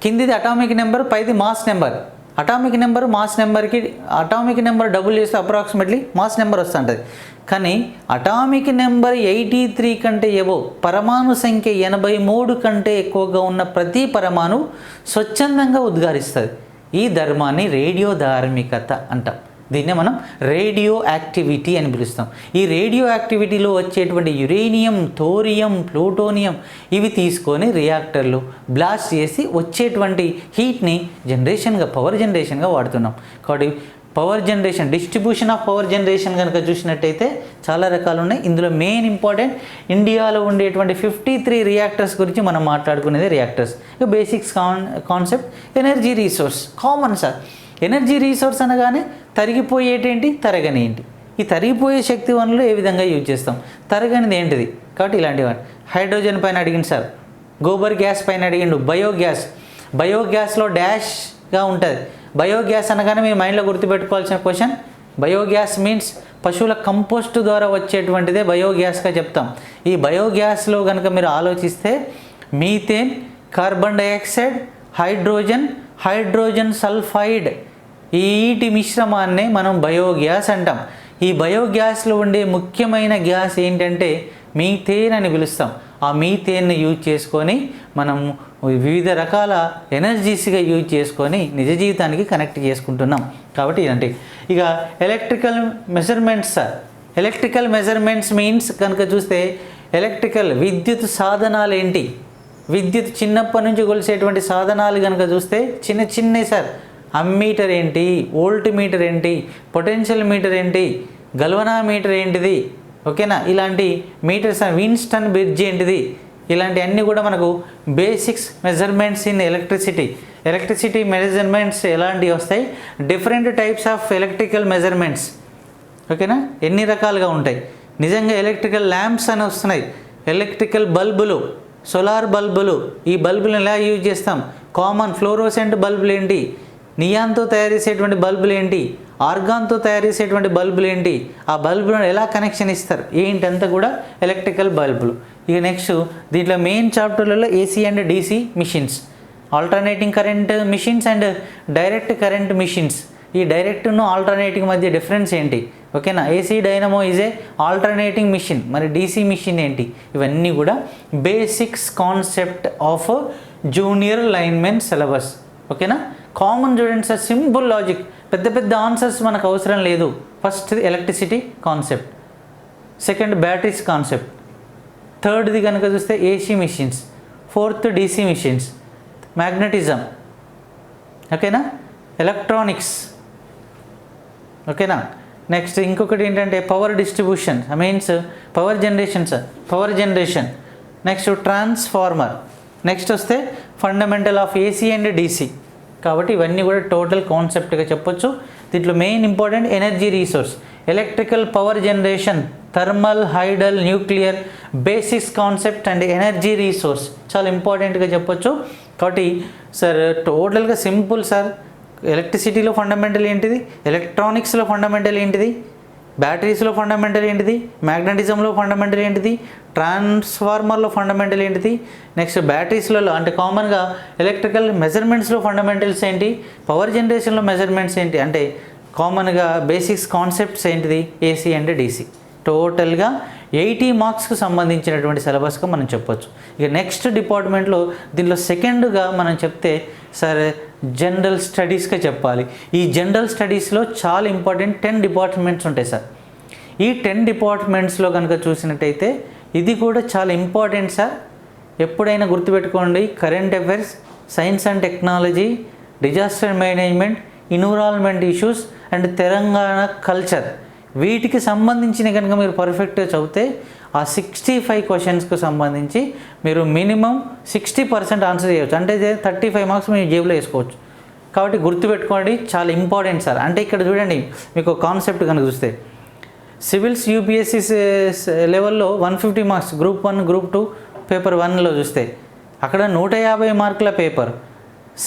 కిందిది అటామిక్ నెంబర్, పైది mass number. Atomic number mass నెంబర్కి అటామిక్ నెంబర్ డబుల్ చేస్తే అప్రాక్సిమేట్లీ మాస్ నెంబర్ వస్తుంటుంది. కానీ అటామిక్ నెంబర్ 83 కంటే ఎబో, పరమాణు సంఖ్య 83 కంటే ఎక్కువగా ఉన్న ప్రతి పరమాణు స్వచ్ఛందంగా ఉద్గారిస్తుంది. ఈ ధర్మాన్ని రేడియో ధార్మికత అంటాం. దీన్నే మనం రేడియో యాక్టివిటీ అని పిలుస్తాం. ఈ రేడియో యాక్టివిటీలో వచ్చేటువంటి యురేనియం, థోరియం, ప్లూటోనియం ఇవి తీసుకొని రియాక్టర్లు బ్లాస్ట్ చేసి వచ్చేటువంటి హీట్ని జనరేషన్గా, పవర్ జనరేషన్గా వాడుతున్నాం. కాబట్టి power generation, distribution of power generation కనుక చూసినట్టయితే చాలా రకాలు ఉన్నాయి. ఇందులో మెయిన్ ఇంపార్టెంట్ ఇండియాలో ఉండేటువంటి 53 రియాక్టర్స్ గురించి మనం మాట్లాడుకునేది రియాక్టర్స్. ఇక basics concept energy resource common sir. Energy resource అనగానే తరిగిపోయేటేంటి, తరగని ఏంటి. ఈ తరిగిపోయే శక్తి వనరులు ఏ విధంగా యూజ్ చేస్తాం, తరగనిది ఏంటిది. కాబట్టి ఇలాంటివి హైడ్రోజన్ పైన అడిగింది సార్, గోబర్ గ్యాస్ పైన అడిగిండు, బయోగ్యాస్. బయోగ్యాస్లో డాష్గా ఉంటుంది. బయోగ్యాస్ అనగానే మీ మైండ్లో గుర్తుపెట్టుకోవాల్సిన క్వశ్చన్, బయోగ్యాస్ మీన్స్ పశువుల కంపోస్ట్ ద్వారా వచ్చేటువంటిదే బయోగ్యాస్గా చెప్తాం. ఈ బయోగ్యాస్లో కనుక మీరు ఆలోచిస్తే methane, carbon dioxide, hydrogen sulphide వీటి మిశ్రమాన్నే మనం బయోగ్యాస్ అంటాం. ఈ బయోగ్యాస్లో ఉండే ముఖ్యమైన గ్యాస్ ఏంటంటే మీథేన్ అని పిలుస్తాం. ఆ మీథేన్ని యూజ్ చేసుకొని మనం వివిధ రకాల ఎనర్జీస్గా యూజ్ చేసుకొని నిజ జీవితానికి కనెక్ట్ చేసుకుంటున్నాం. కాబట్టి ఇదంటే ఇక ఎలక్ట్రికల్ మెజర్మెంట్స్ మీన్స్ కనుక చూస్తే విద్యుత్ సాధనాలు ఏంటి, విద్యుత్ చిన్నప్పటి నుంచి కొలిసేటువంటి సాధనాలు కనుక చూస్తే చిన్న సార్, అమ్మీటర్ ఏంటి, వోల్ట్ మీటర్ ఏంటి, పొటెన్షియల్ మీటర్ ఏంటి, గల్వనామీటర్ ఏంటిది, ఓకేనా, ఇలాంటి మీటర్స్, విన్స్టన్ బ్రిడ్జ్ ఏంటిది, ఇలాంటి అన్నీ కూడా మనకు basics measurements in electricity measurements ఎలాంటివి వస్తాయి, different types of electrical measurements, ఓకేనా, ఎన్ని రకాలుగా ఉంటాయి. నిజంగా ఎలక్ట్రికల్ ల్యాంప్స్ అని వస్తున్నాయి, ఎలక్ట్రికల్ బల్బులు, సోలార్ బల్బులు, ఈ బల్బులను ఎలా యూజ్ చేస్తాం, కామన్ ఫ్లోరోసెంట్ బల్బులు ఏంటి, నియాన్తో తయారు చేసేటువంటి బల్బులు ఏంటి, ఆర్గాన్తో తయారు చేసేటువంటి బల్బులు ఏంటి, ఆ బల్బులను ఎలా కనెక్షన్ ఇస్తారు ఏంటంతా కూడా ఎలక్ట్రికల్ బల్బులు. ఇక నెక్స్ట్ దీంట్లో మెయిన్ చాప్టర్లలో AC and DC machines, alternating current machines and direct current machines. ఈ డైరెక్ట్ను ఆల్టర్నేటింగ్ మధ్య డిఫరెన్స్ ఏంటి, ఓకేనా, AC dynamo is a alternating machine, మరి డీసీ మిషన్ ఏంటి, ఇవన్నీ కూడా basics concept of junior linemen syllabus, ఓకేనా. కామన్ చూడండి సార్, సింపుల్ లాజిక్, పెద్ద ఆన్సర్స్ మనకు అవసరం లేదు. First electricity concept, second batteries concept, థర్డ్ది కనుక చూస్తే AC machines, fourth DC machines, magnetism, ఓకేనా, ఎలక్ట్రానిక్స్, ఓకేనా. నెక్స్ట్ ఇంకొకటి ఏంటంటే power distribution means power generation, next transformer, next వస్తే fundamental of AC and DC. కాబట్టి ఇవన్నీ కూడా టోటల్ కాన్సెప్ట్గా చెప్పొచ్చు. దీంట్లో main important energy resource, electrical power generation, thermal, hydel, nuclear, basics concept and energy resource చాలా ఇంపార్టెంట్గా చెప్పొచ్చు. కాబట్టి సార్ టోటల్గా సింపుల్ సార్, ఎలక్ట్రిసిటీలో ఫండమెంటల్ ఏంటిది, ఎలక్ట్రానిక్స్లో ఫండమెంటల్ ఏంటిది, బ్యాటరీస్లో ఫండమెంటల్ ఏంటిది, మ్యాగ్నెటిజంలో ఫండమెంటల్ ఏంటిది, ట్రాన్స్ఫార్మర్లో ఫండమెంటల్ ఏంటిది, నెక్స్ట్ బ్యాటరీస్లలో అంటే కామన్గా ఎలక్ట్రికల్ మెజర్మెంట్స్లో ఫండమెంటల్స్ ఏంటి, పవర్ జనరేషన్లో మెజర్మెంట్స్ ఏంటి, అంటే కామన్గా బేసిక్స్ కాన్సెప్ట్స్ ఏంటిది, ఏసీ అండ్ డీసీ. టోటల్గా 80 మార్క్స్కి సంబంధించినటువంటి సిలబస్గా మనం చెప్పొచ్చు. ఇక నెక్స్ట్ డిపార్ట్మెంట్లో దీనిలో సెకండ్గా మనం చెప్తే సరే జనరల్ స్టడీస్గా చెప్పాలి. ఈ జనరల్ స్టడీస్లో చాలా ఇంపార్టెంట్ 10 డిపార్ట్మెంట్స్ ఉంటాయి సార్. ఈ 10 డిపార్ట్మెంట్స్లో కనుక చూసినట్టయితే ఇది కూడా చాలా ఇంపార్టెంట్ సార్. ఎప్పుడైనా గుర్తుపెట్టుకోండి, current affairs, science and technology, disaster management, environment issues and Telangana culture, వీటికి సంబంధించిన కనుక మీరు పర్ఫెక్ట్గా చదివితే ఆ 65 క్వశ్చన్స్కి సంబంధించి మీరు మినిమం 60% ఆన్సర్ చేయవచ్చు. అంటే 35 మార్క్స్ మీరు జేబులో వేసుకోవచ్చు. కాబట్టి గుర్తుపెట్టుకోండి, చాలా ఇంపార్టెంట్ సార్. అంటే ఇక్కడ చూడండి, మీకు కాన్సెప్ట్ కనుక చూస్తే సివిల్స్ యూపీఎస్సీ లెవెల్లో 150 మార్క్స్, గ్రూప్ 1, గ్రూప్ 2, పేపర్ 1లో చూస్తే అక్కడ 150 మార్కుల పేపర్.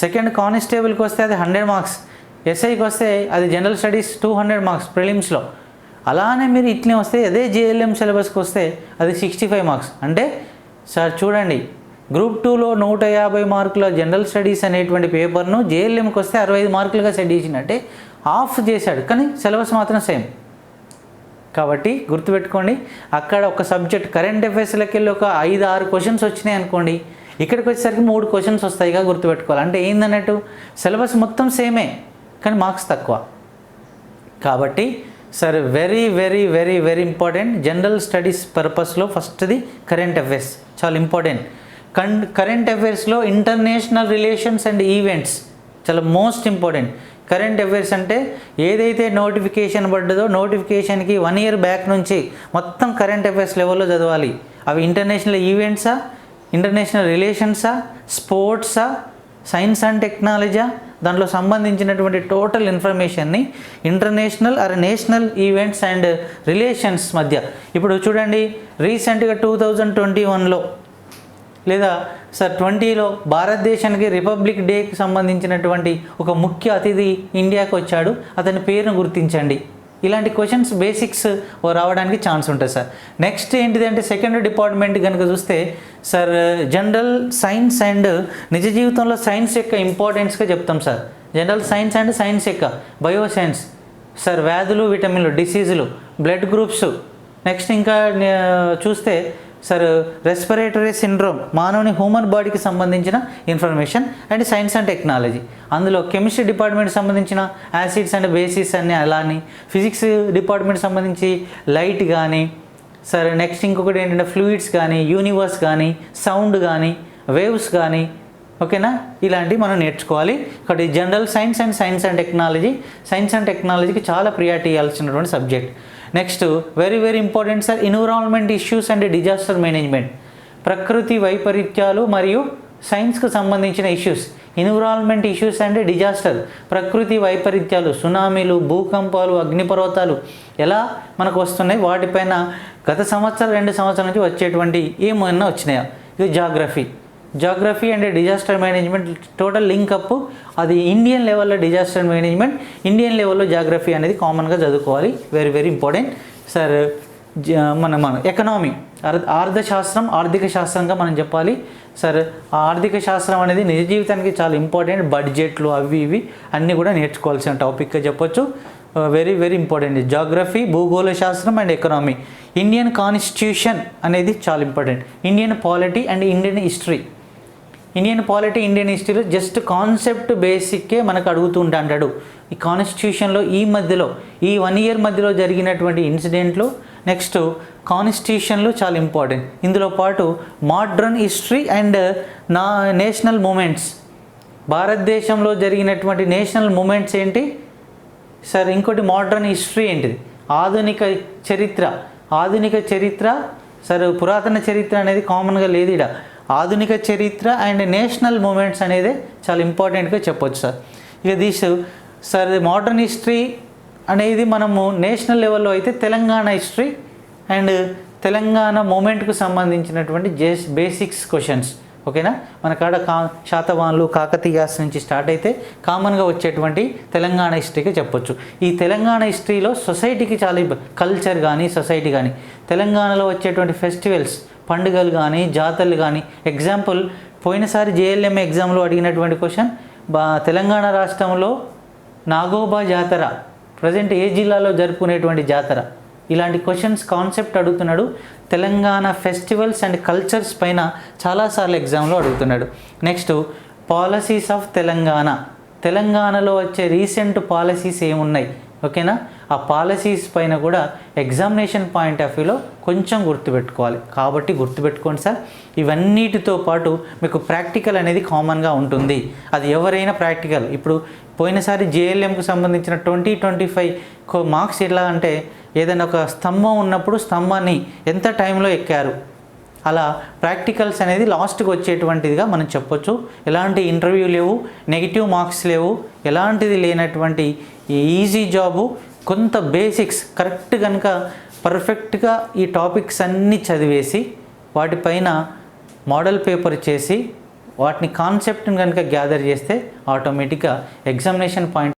సెకండ్ కానిస్టేబుల్కి వస్తే అది 100 మార్క్స్, ఎస్ఐకి వస్తే అది జనరల్ స్టడీస్ 200 మార్క్స్ ప్రిలిమ్స్లో. అలానే మీరు ఇట్లే వస్తే అదే జేఎల్ఎం సిలబస్కి వస్తే అది 65 మార్క్స్. అంటే సార్ చూడండి, గ్రూప్ 2లో 150 మార్కుల జనరల్ స్టడీస్ అనేటువంటి పేపర్ను జేఎల్ఎంకి వస్తే 65 మార్కులుగా సెట్ చేసినట్టే ఆఫ్ చేశాడు, కానీ సిలబస్ మాత్రం సేమ్. కాబట్టి గుర్తుపెట్టుకోండి, అక్కడ ఒక సబ్జెక్ట్ కరెంట్ అఫైర్స్లోకి వెళ్ళి ఒక 5-6 క్వశ్చన్స్ వచ్చినాయి అనుకోండి, ఇక్కడికి వచ్చేసరికి 3 క్వశ్చన్స్ వస్తాయిగా గుర్తుపెట్టుకోవాలి. అంటే ఏందన్నట్టు సిలబస్ మొత్తం సేమే కానీ మార్క్స్ తక్కువ. కాబట్టి sir very very very very important general studies పర్పస్లో ఫస్ట్ది కరెంట్ అఫైర్స్ చాలా ఇంపార్టెంట్. కరెంట్ అఫైర్స్లో ఇంటర్నేషనల్ రిలేషన్స్ అండ్ ఈవెంట్స్ చాలా మోస్ట్ ఇంపార్టెంట్. కరెంట్ అఫైర్స్ అంటే ఏదైతే నోటిఫికేషన్ పడ్డదో నోటిఫికేషన్కి 1 year బ్యాక్ నుంచి మొత్తం కరెంట్ అఫైర్స్ లెవెల్లో చదవాలి. అవి ఇంటర్నేషనల్ ఈవెంట్సా, ఇంటర్నేషనల్ రిలేషన్సా, స్పోర్ట్సా, సైన్స్ అండ్ టెక్నాలజీ, దాంట్లో సంబంధించినటువంటి టోటల్ ఇన్ఫర్మేషన్ని international or national events and relations మధ్య. ఇప్పుడు చూడండి, రీసెంట్గా 2021లో లేదా సార్ 20లో భారతదేశానికి రిపబ్లిక్ డేకి సంబంధించినటువంటి ఒక ముఖ్య అతిథి ఇండియాకి వచ్చాడు, అతని పేరును గుర్తించండి. ఇలాంటి క్వశ్చన్స్ బేసిక్స్ రావడానికి ఛాన్స్ ఉంటుంది సార్. నెక్స్ట్ ఏంటిదంటే సెకండ్ డిపార్ట్మెంట్ కనుక చూస్తే సార్ జనరల్ సైన్స్ అండ్ నిజ జీవితంలో సైన్స్ యొక్క ఇంపార్టెన్స్గా చెప్తాం sir. General science and science యొక్క బయో సైన్స్ సార్, వ్యాధులు, విటమిన్లు, డిసీజులు, బ్లడ్ గ్రూప్స్. నెక్స్ట్ ఇంకా చూస్తే సార్ రెస్పిరేటరీ సిండ్రోమ్, మానవుని హ్యూమన్ బాడీకి సంబంధించిన information and science and technology. అందులో కెమిస్ట్రీ డిపార్ట్మెంట్ సంబంధించిన యాసిడ్స్ అండ్ బేసిస్ అన్నీ అలానే, ఫిజిక్స్ డిపార్ట్మెంట్ సంబంధించి లైట్ కానీ సార్, నెక్స్ట్ ఇంకొకటి ఏంటంటే ఫ్లూయిడ్స్ కానీ, యూనివర్స్ కానీ, సౌండ్ కానీ, వేవ్స్ కానీ, ఓకేనా, ఇలాంటివి మనం నేర్చుకోవాలి. ఒకటి general science and science and technology. Science and టెక్నాలజీకి చాలా ప్రియారిటీ ఇవ్వాల్సినటువంటి subject. Next very very important sir environment issues and disaster management. ప్రకృతి వైపరీత్యాలు మరియు సైన్స్కు సంబంధించిన issues. Environment issues and disaster, ప్రకృతి వైపరీత్యాలు, సునామీలు, భూకంపాలు, అగ్నిపర్వతాలు ఎలా మనకు వస్తున్నాయి, వాటిపైన గత సంవత్సరం 2 సంవత్సరాల నుంచి వచ్చేటువంటి ఏమన్నా వచ్చినాయా. ఇది geography and disaster management total link up. అది ఇండియన్ లెవెల్లో డిజాస్టర్ మేనేజ్మెంట్, ఇండియన్ లెవెల్లో జాగ్రఫీ అనేది కామన్గా చదువుకోవాలి. Very very important sir. మన ఎకనామీ, ఆర్థశాస్త్రం, ఆర్థిక శాస్త్రంగా మనం చెప్పాలి సార్. ఆర్థిక శాస్త్రం అనేది నిజ జీవితానికి చాలా ఇంపార్టెంట్. బడ్జెట్లు అవి ఇవి అన్నీ కూడా నేర్చుకోవాల్సిన టాపిక్గా చెప్పొచ్చు. Very very important. జాగ్రఫీ, భూగోళ శాస్త్రం అండ్ ఎకనామీ. ఇండియన్ కాన్స్టిట్యూషన్ అనేది చాలా important. Indian polity and Indian history. Indian polity, Indian హిస్టరీలో జస్ట్ కాన్సెప్ట్ బేసిక్కే మనకు అడుగుతూ అంటాడు. ఈ కాన్స్టిట్యూషన్లో ఈ 1 ఇయర్ మధ్యలో జరిగినటువంటి ఇన్సిడెంట్లు, నెక్స్ట్ కాన్స్టిట్యూషన్లు చాలా ఇంపార్టెంట్. ఇందులో పాటు modern history and national movements. భారతదేశంలో జరిగినటువంటి నేషనల్ మూమెంట్స్ ఏంటి సార్. ఇంకోటి మోడ్రన్ హిస్టరీ ఏంటిది, ఆధునిక చరిత్ర సార్. పురాతన చరిత్ర అనేది కామన్గా లేదు ఇక్కడ. ఆధునిక చరిత్ర అండ్ నేషనల్ మూమెంట్స్ అనేది చాలా ఇంపార్టెంట్గా చెప్పొచ్చు సార్. ఇక సార్ మోడర్న్ హిస్టరీ అనేది మనము నేషనల్ లెవెల్లో అయితే తెలంగాణ హిస్టరీ అండ్ తెలంగాణ మూమెంట్కు సంబంధించినటువంటి బేసిక్స్ క్వశ్చన్స్, ఓకేనా. మన కాడ శాతవాహనులు, కాకతీయాస్ నుంచి స్టార్ట్ అయితే కామన్గా వచ్చేటువంటి తెలంగాణ హిస్టరీకి చెప్పొచ్చు. ఈ తెలంగాణ హిస్టరీలో సొసైటీకి చాలా కల్చర్ కానీ, సొసైటీ కానీ, తెలంగాణలో వచ్చేటువంటి ఫెస్టివల్స్, పండుగలు కానీ, జాతరలు కానీ. ఎగ్జాంపుల్ పోయినసారి JLM ఎగ్జామ్లో అడిగినటువంటి క్వశ్చన్, తెలంగాణ రాష్ట్రంలో నాగోబా జాతర ప్రజెంట్ ఏ జిల్లాలో జరుపుకునేటువంటి జాతర. ఇలాంటి క్వశ్చన్స్ కాన్సెప్ట్ అడుగుతున్నాడు. తెలంగాణ ఫెస్టివల్స్ అండ్ కల్చర్స్ పైన చాలాసార్లు ఎగ్జామ్లో అడుగుతున్నాడు. నెక్స్ట్ పాలసీస్ ఆఫ్ తెలంగాణలో వచ్చే రీసెంట్ పాలసీస్ ఏమున్నాయి, ఓకేనా. ఆ పాలసీస్ పైన కూడా ఎగ్జామినేషన్ పాయింట్ ఆఫ్ వ్యూలో కొంచెం గుర్తుపెట్టుకోవాలి. కాబట్టి గుర్తుపెట్టుకోండి సార్. ఇవన్నిటితో పాటు మీకు ప్రాక్టికల్ అనేది కామన్గా ఉంటుంది. అది ఎవరైనా ప్రాక్టికల్. ఇప్పుడు పోయినసారి JLMకు సంబంధించిన 20-25 మార్క్స్ ఎట్లా అంటే, ఏదైనా ఒక స్తంభం ఉన్నప్పుడు స్తంభాన్ని ఎంత టైంలో ఎక్కారు, అలా ప్రాక్టికల్స్ అనేది లాస్ట్కి వచ్చేటువంటిదిగా మనం చెప్పొచ్చు. ఎలాంటి ఇంటర్వ్యూ లేవు, నెగిటివ్ మార్క్స్ లేవు, ఎలాంటిది లేనటువంటి ఈజీ జాబు. కొంత బేసిక్స్ కరెక్ట్ కనుక పర్ఫెక్ట్గా ఈ టాపిక్స్ అన్నీ చదివేసి వాటిపైన మోడల్ పేపర్ చేసి వాటిని కాన్సెప్ట్ని కనుక గ్యాదర్ చేస్తే ఆటోమేటిక్గా ఎగ్జామినేషన్ పాయింట్